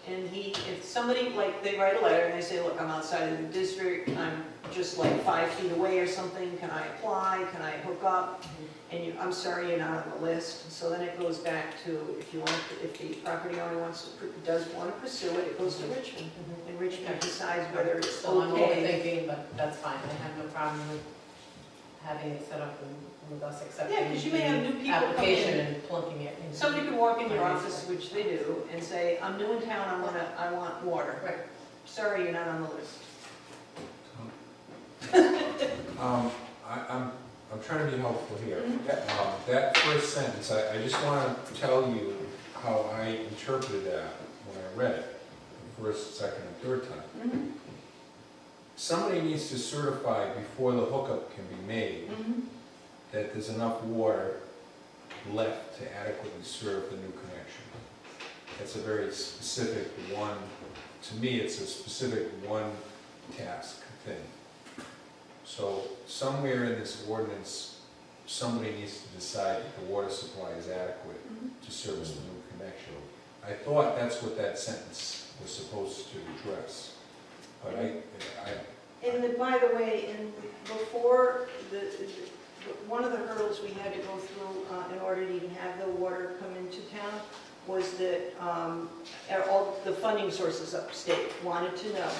And if somebody, like, they write a letter and they say, look, I'm outside of the district, I'm just like 5 feet away or something, can I apply, can I hook up? And I'm sorry, you're not on the list. So then it goes back to, if the property owner does want to pursue it, it goes to Richmond. And Richmond decides whether it's so I'm okay. overthinking, but that's fine, I have no problem with having it set up and with us accepting Yeah, 'cause you may have new the people come application in. and plunking it in. Somebody could walk in your office, which they do, and say, I'm new in town, I want water. Right. Sorry, you're not on the list. I'm trying to be helpful here. that first sentence, I just want to tell you how I interpreted that when I read it, the first, second, and third time. Mhm. Somebody needs to certify before the hookup can be made Mhm. that there's enough water left to adequately serve the new connection. It's a very specific one, to me, it's a specific one task thing. So somewhere in this ordinance, somebody needs to decide that the water supply is adequate to service the new connection. I thought that's what that sentence was supposed to address. But By the way, before one of the hurdles we had to go through in order to even have the water come into town was that all the funding sources upstate wanted to know,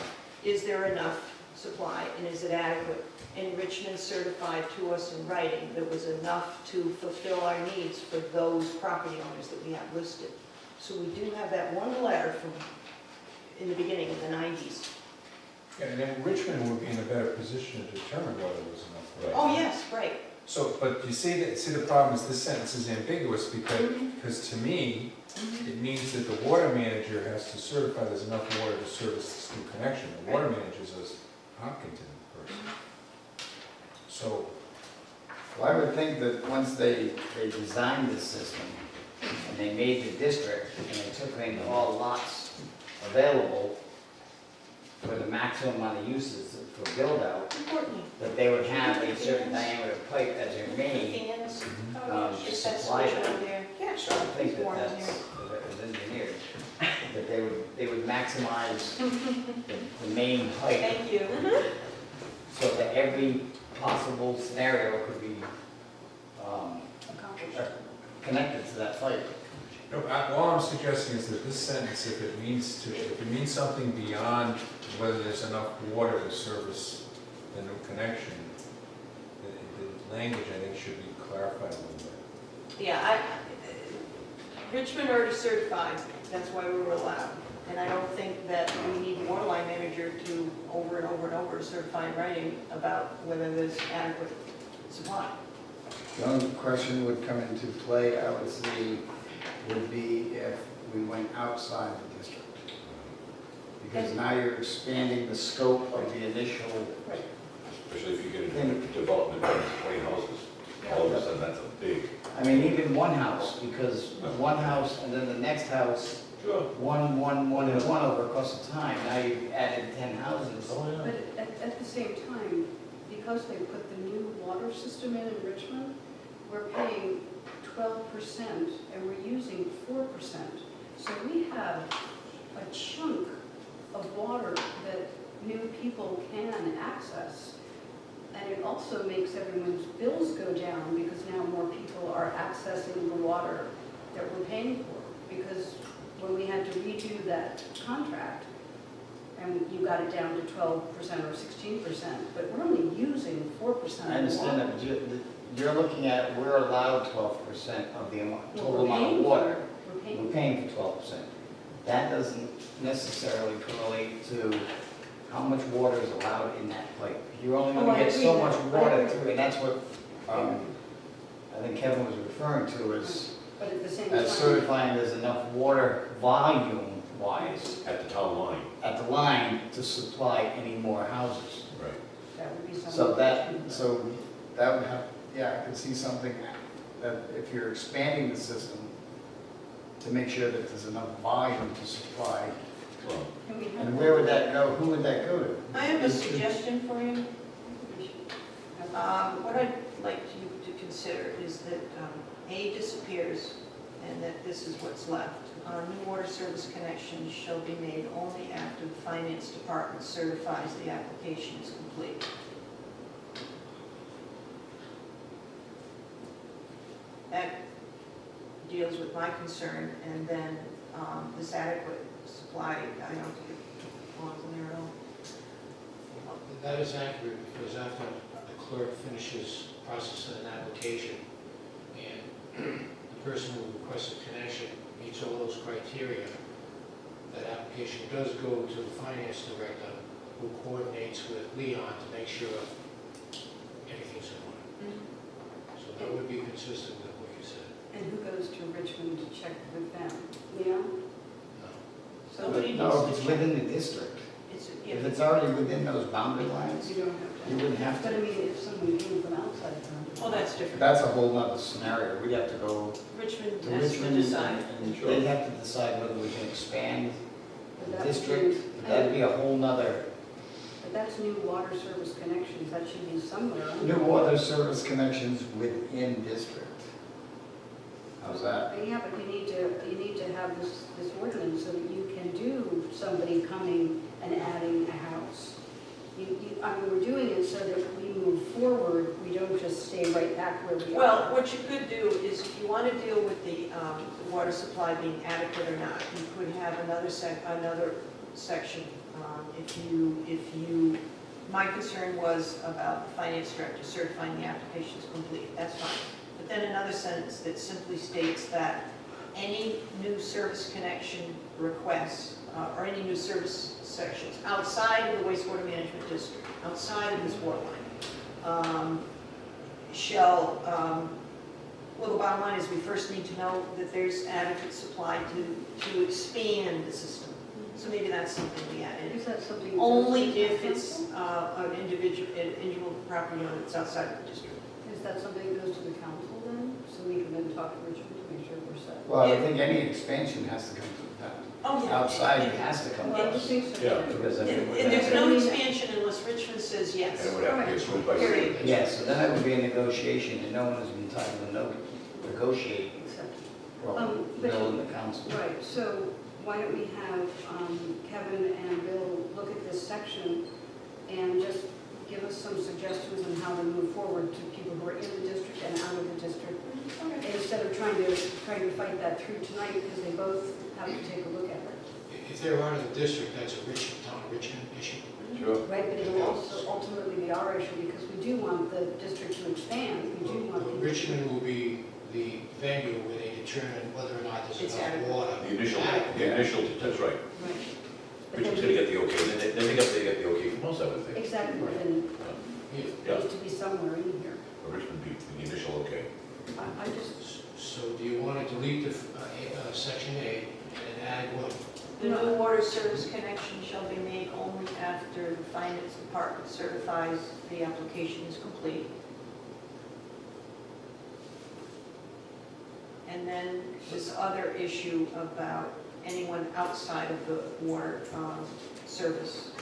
is there enough supply and is it adequate? And Richmond certified to us in writing there was enough to fulfill our needs for those property owners that we have listed. So we do have that one letter from in the beginning of the 90s. Yeah, and then Richmond would be in a better position to determine whether there was enough. Right. Oh, yes, right. So, but you see the problem is this sentence is ambiguous because to me, it means that the water manager has to certify there's enough water to service this new connection. The water manager is a Hopkinton person. So, Well, I would think that once they designed this system, and they made the district, and they took in all lots available for the maximum amount of uses for build-out, Importantly. that they would have a certain diameter pipe as their main, Fans, to is that supply switch that. over there? Yeah, I sure. think that Warm in that's, here. as engineers, that they would maximize the main pipe, Thank you. so that every possible scenario could be Accomplished. connected to that pipe. no, all I'm suggesting is that this sentence, if it means something beyond whether there's enough water to service the new connection, the language, I think, should be clarified a little bit. Yeah, Richmond already certified, that's why we were allowed. And I don't think that we need a water line manager to over and over and over certify in writing about whether there's adequate supply. The only question would come into play, I would see, would be if we went outside the district. Because now you're expanding the scope of the initial, Especially if you get into development of 20 houses, all of a sudden that's a big. I mean, even one house, because one house and then the next house, Sure. one over across the time, now you've added 10 houses. But at the same time, because they put the new water system in Richmond, we're paying 12% and we're using 4%. So we have a chunk of water that new people can access. And it also makes everyone's bills go down because now more people are accessing the water that we're paying for. Because when we had to redo that contract, and you got it down to 12% or 16%, but we're only using 4% of I understand the that, water. but you're looking at, we're allowed 12% of the Well, total we're amount paying of for water. it. We're paying for 12%. That doesn't necessarily correlate to how much water is allowed in that pipe. You're only Oh, going I to get so agree. much I water agree. through, and that's what I think Kevin was referring to, is But at the same as time, certifying there's enough water volume-wise At the town line. at the line to supply any more houses. Right. that would be something. So that would have, yeah, I could see something that if you're expanding the system, to make sure that there's enough volume to supply. Well, Can we have And where would that go, who would that go to? I have a suggestion for you. have- What I'd like you to consider is that A disappears and that this is what's left. New water service connections shall be made only after the finance department certifies the application is complete. That deals with my concern, and then this adequate supply, I don't think it belongs in there at all. That is accurate, because after the clerk finishes processing an application, and the person who requests a connection meets all those criteria, that application does go to the finance director, who coordinates with Leon to make sure everything's in order. So that would be consistent with check with them, you know? Somebody No, needs if to it's check. within the district, It's, if yeah, it's already within those boundary lines, You don't have you to. wouldn't have But I to. mean, if someone came from outside town. oh, that's different. That's a whole nother scenario. We'd have to go Richmond to has to Richmond decide. and Sure. they'd have to decide whether we can expand But the that would district. be- That'd be a whole nother, But that's new water service connections, that should be somewhere. New water service connections within district. How's that? Yeah, but you need to have this ordinance so that you can do somebody coming and adding a house. I mean, we're doing it so that we move forward, we don't just stay right back where we are. Well, what you could do is if you want to deal with the water supply being adequate or not, you could have another section. If you, my concern was about the finance director certifying the application is complete, that's fine. But then another sentence that simply states that any new service connection requests or any new service sections outside of the wastewater management district, outside of this water line, shall, well, the bottom line is we first need to know that there's adequate supply to expand the system. So maybe that's something we add in. Is that something? Only if it's an individual property owner that's outside of the district. Is that something that goes to the council then? So we can then talk to Richmond to make sure we're set? Well, I think any expansion has to come to the town. Oh, yeah. Outside, it has to come to Well, I us. think so. Yeah. because I And mean, there's no expansion unless Richmond says yes. And it would have to be approved by. Period. yes, so then it would be a negotiation and no one is entitled to negotiate Except- from but- Bill and the council. Right, so why don't we have Kevin and Bill look at this section and just give us some suggestions on how to move forward to people who are in the district and out of the district, instead of trying to fight that through tonight, because they both have to take a look at it. If they're out of the district, that's a Richmond issue. Sure. Right, but it'll also ultimately be our issue, because we do want the district to expand, we do want people. Richmond will be the venue where they determine whether or not there's It's enough adequate. water. The initial, that's right. Right. But Richard's then gonna get the okay, then they get the okay from us, I would think. exactly, then Yeah. Yeah, it needs to be somewhere in here. but Richmond be the initial okay. I just, So do you want to delete the section A and add what? The new water service connection shall be made only after the finance department certifies the application is complete. And then this other issue about anyone outside of the water service,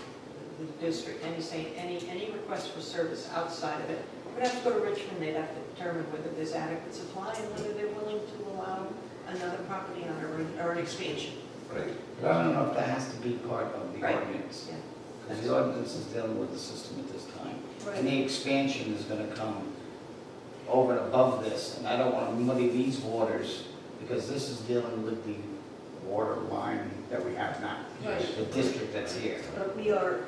the district, any request for service outside of it, would have to go to Richmond, they'd have to determine whether there's adequate supply and whether they're willing to allow another property owner or an expansion. Right. But I don't know if that has to be part of the Right. ordinance. Yeah. Because the ordinance is dealing with the system at this time. right. Any expansion is gonna come over and above this, and I don't wanna muddy these waters, because this is dealing with the Water line that we have now. Right. the district that's here. But we are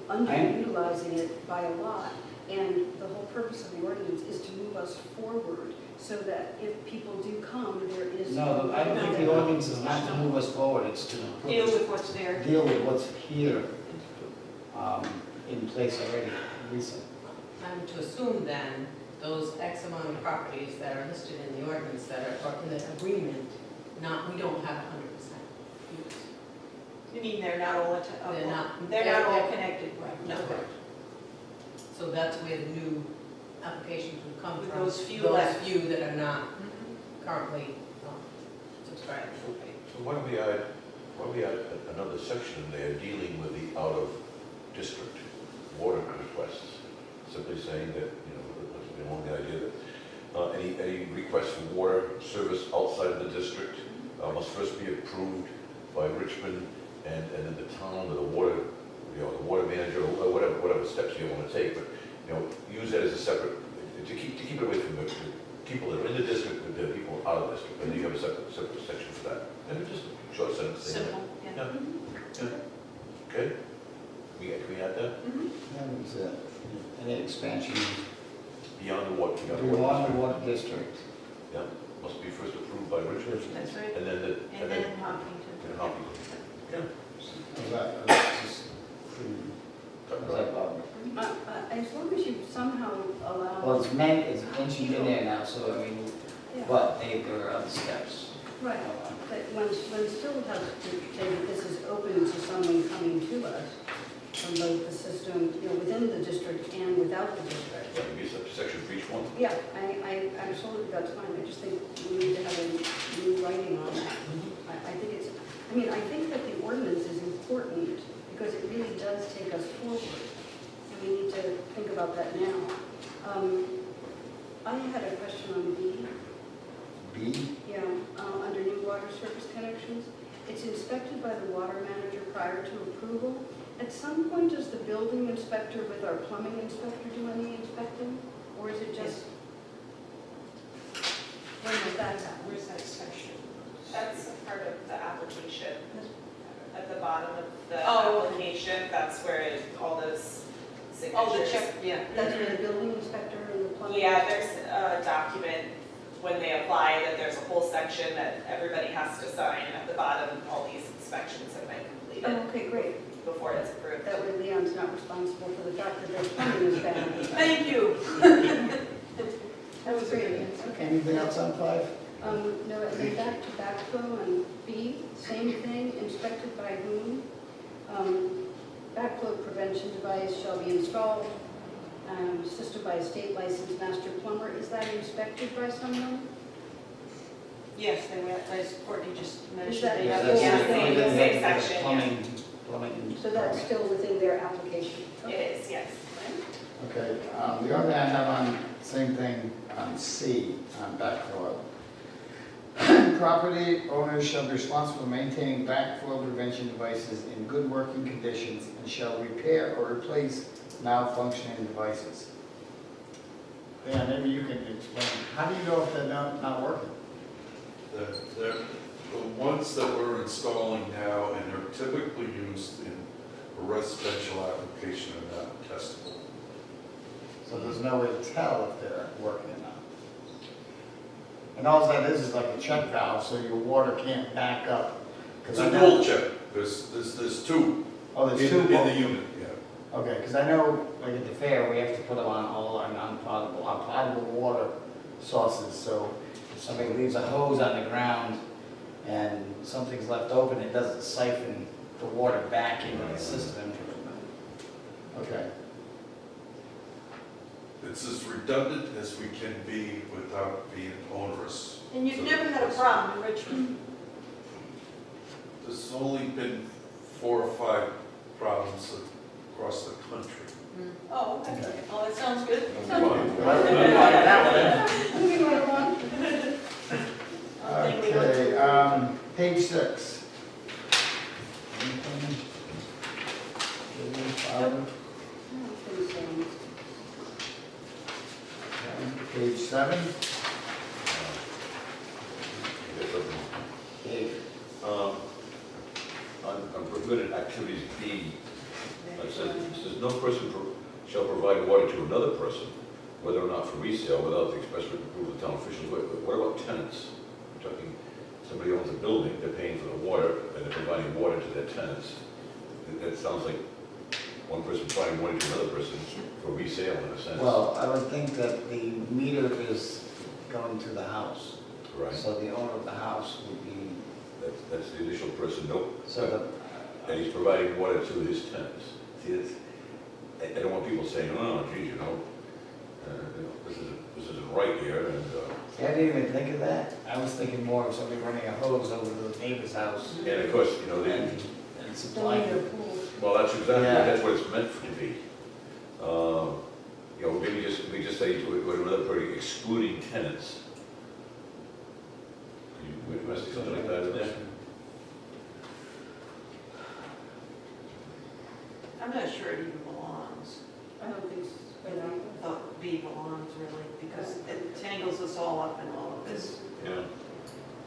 underutilizing it by a lot, and the whole purpose of the ordinance is to move us forward, so that if people do come, there is. No, I don't think the ordinance is not to move us forward, it's to put Deal with what's there. deal with what's here, in place already, Lisa. I'm to assume then, those X amount of properties that are listed in the ordinance that are in the agreement, we don't have 100% use. You mean they're not all, They're not. they're not all connected? Right, No. correct. So that's where the new applications would come With from. those few left. Those few that are not currently subscribed. So why don't we add another section there dealing with the out-of-district water requests? Simply saying that, along the idea that any request for water service outside of the district must first be approved by Richmond and then the town or the water, the water manager or whatever steps you want to take, but, use that as a separate, to keep it away from the people that are in the district with the people out of the district, and then you have a separate section for that. And it's just a short sentence. saying that. Simple, yeah. Yeah. Okay? Can we add that? That was it. Any expansion Beyond the water. beyond the water district. Yeah, must be first approved by Richard, That's right. and then, And then Hopkinton. Hopkinton. Yeah. How's that? That's just pretty- Cut how's right. that, Bob? As long as you somehow allow. Well, it's mentioned in there now, so I mean, Yeah. but there are other steps. Right, but one still has to say that this is open to someone coming to us from both the system, you know, within the district and without the district. That would be a section for each one. Yeah, I absolutely, that's fine, I just think we need to have a new writing on that. I think it's, I mean, I think that the ordinance is important because it really does take us forward. And we need to think about that now. I had a question on B. B? Yeah, under new water service connections, it's inspected by the water manager prior to approval. At some point, does the building inspector with our plumbing inspector do any inspecting? Or is it just, when does that happen? Where's that section? That's a part of the application. At the bottom of the Oh. application, that's where all those signatures. Oh, the check, yeah. That's where the building inspector and the plumbing? Yeah, there's a document when they apply that there's a whole section that everybody has to sign at the bottom. All these inspections have been completed Oh, okay, great. before it's approved. That way Leon's not responsible for the fact that their plumbing is bad. Thank you. That was great, okay. Anything else on 5? No, and then back to backflow and B, same thing, inspected by whom? Backflow prevention device shall be installed, assisted by a state licensed master plumber. Is that inspected by someone? Yes, they were, as Courtney just mentioned. that- they Yeah, have- that's- same section, yeah. Plumbing. So that's still within their application? It is, yes. Okay, the other thing I have on, same thing on C, on backflow. Property owners shall be responsible for maintaining backflow prevention devices in good working conditions and shall repair or replace malfunctioning devices. Yeah, maybe you can explain, how do you know if they're not working? The ones that we're installing now, and they're typically used in a residential application, are not testable. So there's no way to tell if they're working or not. And all that is like a check valve, so your water can't back up. 'Cause It's I a know- dual check, there's two Oh, there's in two. the unit, yeah. Okay, because I know, like at the fair, we have to put them on all our our potable water sources, so if somebody leaves a hose on the ground and something's left open, it doesn't siphon the water back into the system. Okay. It's as redundant as we can be without being onerous. And you've never had a problem in Richmond? There's only been 4 or 5 problems across the country. Oh, okay. Oh, that sounds good. Moving right along. Okay, page 6. Anything? Page 7. On prohibited activities B, it says no person shall provide water to another person, whether or not for resale, without the express written approval of town officials. What about tenants? We're talking, somebody owns a building, they're paying for the water, and they're providing water to their tenants. That sounds like one person providing water to another person for resale in a sense. Well, I would think that the meter is going to the house. Right, So the owner of the house would be, that's the initial person, nope. so And he's providing water to his tenants. See, I don't want people saying, oh, geez, this isn't right here, and, I didn't even think of that. I was thinking more of somebody running a hose over to the neighbor's house and of course, and Don't supplying need a it. pool. well, that's exactly, Yeah. that's what it's meant to be. Maybe just say to another party excluding tenants. You must say something like that in there? I'm not sure it even belongs. I don't think so. I thought B belongs really, because it tangles us all up in all of this. Yeah.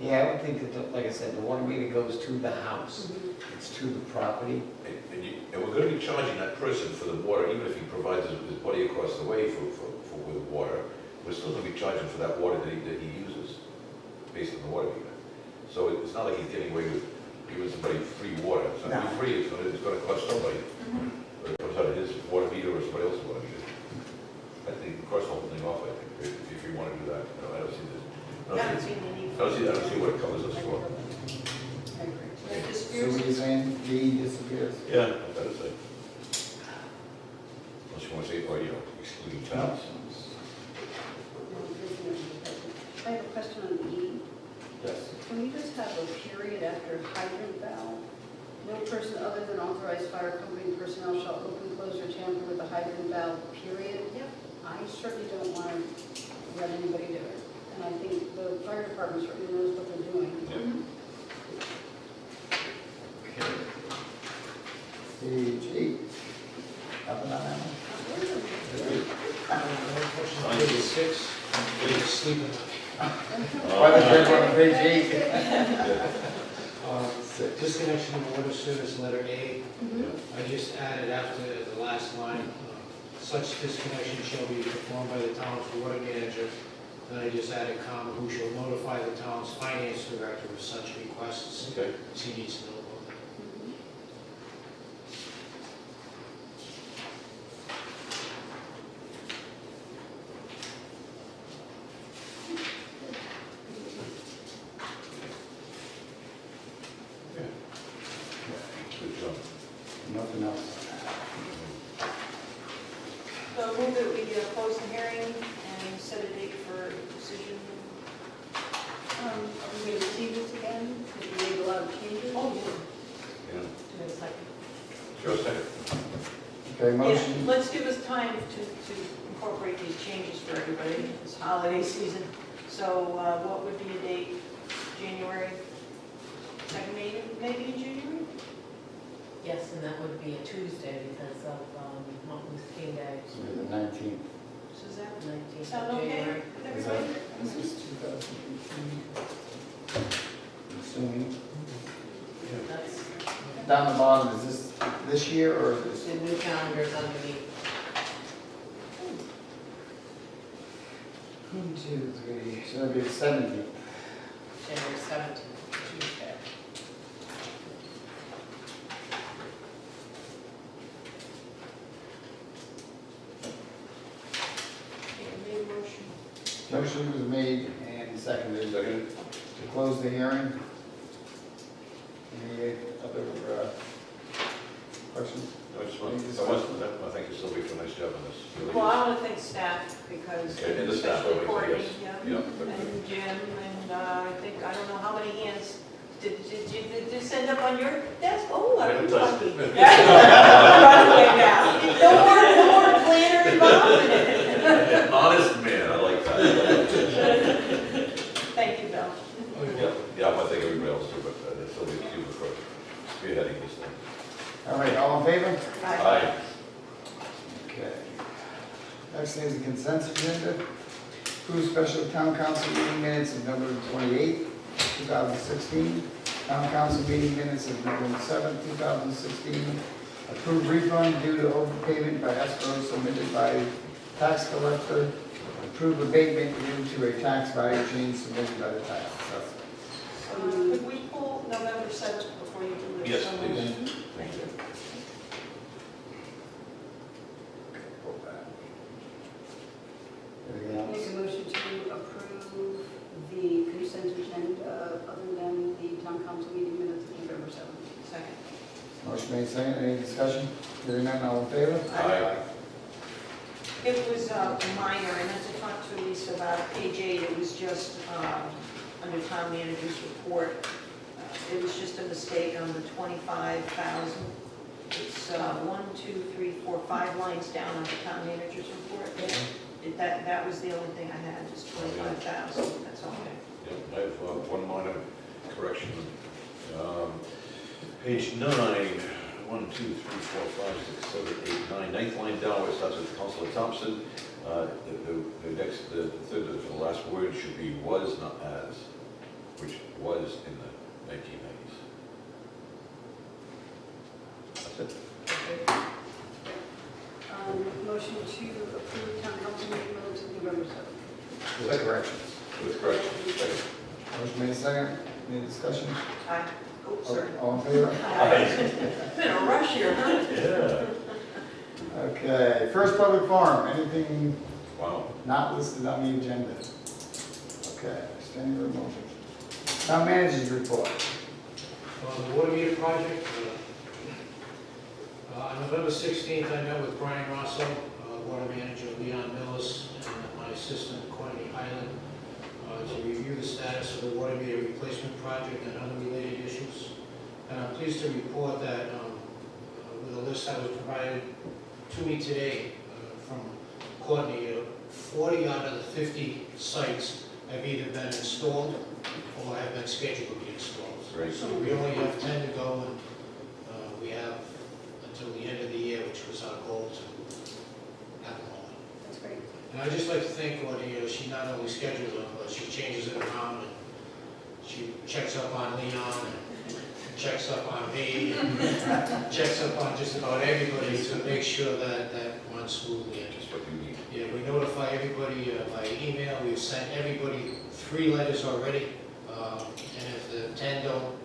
Yeah, I would think that, like I said, the water meter goes to the house. Mhm. It's to the property. And we're gonna be charging that person for the water, even if he provides his buddy across the way with water, we're still gonna be charging for that water that he uses, based on the water meter. So it's not like he's getting away with giving somebody free water. It's not gonna be free, it's gonna cost somebody. Or it comes out of his water meter or somebody else's water meter. I think, cross the whole thing off, I think, if you wanna do that, I don't see this. I haven't seen the need I for don't see, I don't see what it covers us for. I agree. it. So Disappears. what are you saying, D disappears? Yeah, I gotta say. Unless you want to say, or, you know, excluding towns. I have a question on E. Yes. Can we just have a period after hydrant valve? No person other than authorized fire company personnel shall open, close, or tamper with the hydrant valve, period. Yep. I certainly don't want to let anybody do it. And I think the fire department certainly knows what they're doing. Yeah. Page 8. Up and down. Page 6, page sleeping. Why the third one on page 8? Disconnection of water service, letter A. Mhm. I just added after the last line, such disconnection shall be performed by the town's water manager. Then I just added comma, who shall notify the town's finance director of such requests. Okay. He needs to know about that. Mhm. Good job. Nothing else. So move that we close the hearing and set a date for decision. Are we going to see this again? Because we made a lot of changes. Yeah. Do a second. Sure, second. Okay, Yeah, motion. let's give us time to incorporate these changes for everybody, this holiday season. So what would be a date? January? Second meeting, maybe in January? Yes, and that would be a Tuesday because of Martin Luther King Day, This will be the 19th. So is that 19th sound of okay January. with Is everybody? that, this is 2018. I'm assuming. That's Down the bottom, is this year or is this? the new calendars underneath. 1, 2, 3, so it'll be the 17th. January 17th, Tuesday. Yeah, made a motion. Motion was made and seconded Second. to close the hearing. Any other questions? I just want, I think Sylvia for a nice job on this. Really Well, is. I want to thank staff because Okay, and the staff, especially always, Courtney, yes. yeah, Yeah, but- and Jim, and I think, I don't know how many hands. Did this end up on your desk? Oh, I haven't was touched lucky. it. Right away now. No more planner involved in it. Honest man, I like that. Thank you, Bill. Yeah, yeah, I want to thank everybody else too, but Sylvia, you for spearheading this thing. All right, all in favor? Aye. Okay. Next thing is the consent agenda. Approve special town council meeting minutes of November 28th, 2016. Town council meeting minutes of November 7th, 2016. Approve refund due to overpayment by escrow submitted by tax collector. Approve abatement due to a tax value change submitted by the tax assessor. Could we pull November 7th before you do this? Yes, So please. moved. Thank you. Pull that. Anything Make else? a motion to approve the consent agenda other than the town council meeting minutes of November 7th. Second. Motion made, second. Any discussion? Hearing none, all in favor? Aye. It was minor, and as I talked to Lisa about page 8, it was just under town manager's report. It was just a mistake on the 25,000. It's 1, 2, 3, 4, 5 lines down on the town manager's report. That was the only thing I had, just 25,000, that's all. Yeah, I have one minor correction. Page 9, 1, 2, 3, 4, 5, 6, 7, 8, 9, ninth line down where it starts with Councilor Thompson. The next, the third, the last word should be was, not as, which was in the 1990s. That's it. Motion to approve town council meeting minutes of November 7th. With corrections. With correction. Second. Motion made, second. Any discussion? Aye. Oh, sorry. All in favor? It's been a rush here, huh? Yeah. Okay, first public forum, anything Wow. not listed on the agenda? Okay, standing room motion. Town managers report. The water meter project, on November 16th, I met with Brian Rosso, water manager Leon Millis, and my assistant Courtney Highland, to review the status of the water meter replacement project and other related issues. And I'm pleased to report that with a list that was provided to me today from Courtney, 40 out of the 50 sites have either been installed or have been scheduled to be installed. Great. So we only have 10 to go, and we have until the end of the year, which was our goal to have them all. That's great. And I'd just like to thank Courtney, she not only schedules them, but she changes it around, and she checks up on Leon, and checks up on me, and checks up on just about everybody to make sure that that runs smoothly. And Just what you need. yeah, we notify everybody by email. We've sent everybody 3 letters already. And if the 10 don't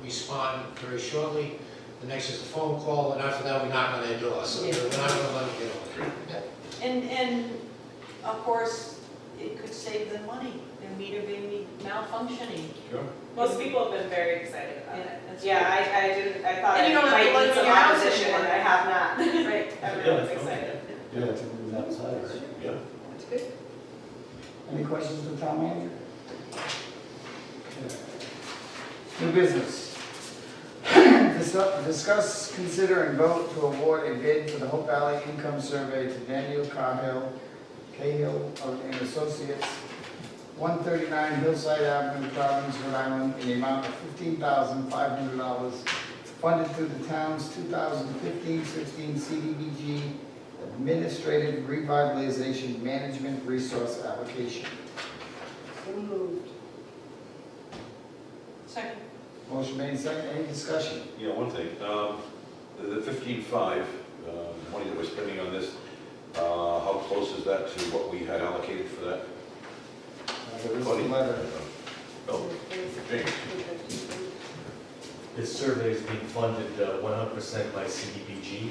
respond very shortly, the next is a phone call, and after that, we knock on their door. So we're not going to let them get over. And of course, it could save them money, their meter being malfunctioning. Sure. Most people have been very excited about it. That's Yeah, I thought And I you don't have to might live need in some your house opposition, and anymore. I have not. Right, everyone's excited. Yeah, it's outside, right? Yeah. That's good. Any questions for town manager? Okay. New business. Discuss, consider, and vote to award a bid for the Hope Valley Income Survey to Daniel Cahill and Associates, 139 Hillside Avenue, Providence, Rhode Island, in the amount of $15,500, funded through the town's 2015-16 CDBG Administrative Revitalization Management Resource Allocation. So moved. Second. Motion made second. Any discussion? Yeah, one thing, the 15.5, money that we're spending on this, how close is that to what we had allocated for that? There is a letter. Oh, James. This survey is being funded 100% by CDBG.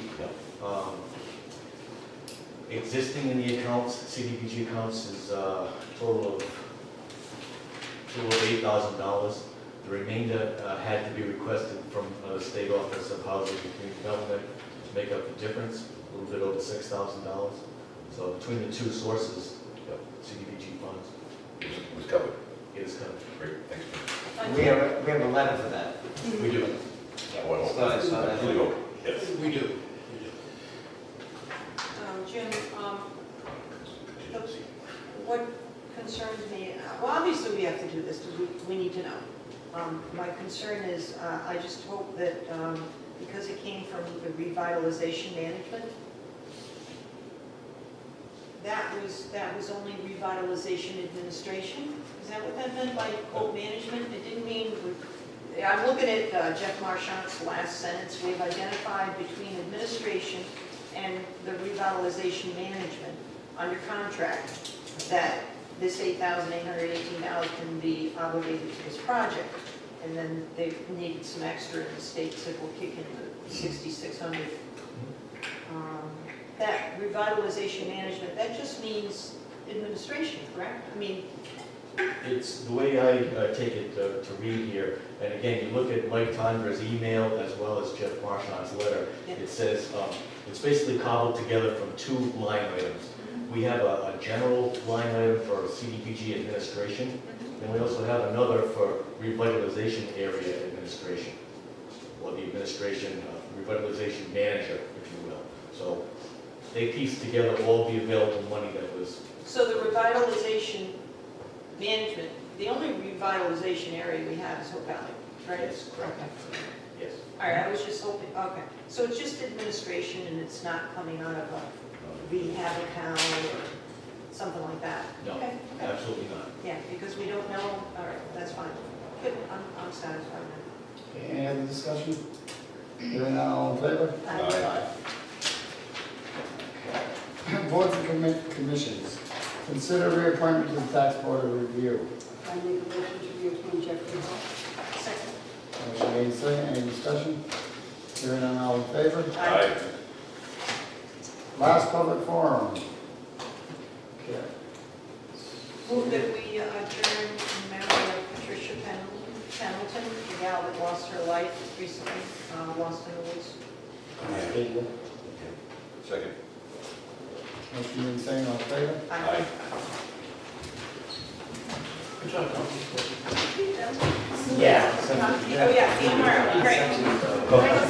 Existing in the accounts, CDBG accounts, is a total of $8,000. The remainder had to be requested from the State Office of Housing and Community Development to make up the difference, a little bit over $6,000. So between the two sources, CDBG funds, It was covered. it is covered. Great, thanks. We have a letter for that. We do. Well, I saw that. really hope, yes. We do. Jim, what concerns me, well, obviously we have to do this because we need to know. My concern is, I just hope that, because it came from the revitalization management, that was only revitalization administration? Is that what that meant by quote management? It didn't mean, I'm looking at Jeff Marchand's last sentence, we've identified between administration and the revitalization management under contract that this $8,818 can be obligated to this project. And then they needed some extra, and the state said, we'll kick in the $6,600. That revitalization management, that just means administration, correct? I mean, It's the way I take it to read here, and again, you look at Mike Tondra's email as well as Jeff Marchand's letter. Yeah. It says, it's basically cobbled together from 2 line items. We have a general line item for CDBG administration, and we also have another for revitalization area administration, or the administration, revitalization manager, if you will. So they pieced together all the available money that was. so the revitalization management, the only revitalization area we have is Hope Valley, right? Yes, correct. Okay. Yes. All right, I was just hoping, okay. So it's just administration and it's not coming out of a rehab account or something like that? No, Okay, okay. absolutely not. Yeah, because we don't know, all right, that's fine. Good, I'm satisfied now. Okay, any other discussion? Hearing none, all in favor? Aye. Okay. Boards and commissions. Consider reappointment to the tax board of review. I make a motion to reappoint Jeffrey Hall. Second. Motion made second. Any discussion? Hearing none, all in favor? Aye. Last public forum. Okay. Move that we adjourn in memory of Patricia Pendleton, the gal that lost her life recently, lost in the woods. Second. Motion made, second, all in favor? Aye. Yeah. Oh, yeah, see you tomorrow, great. Go.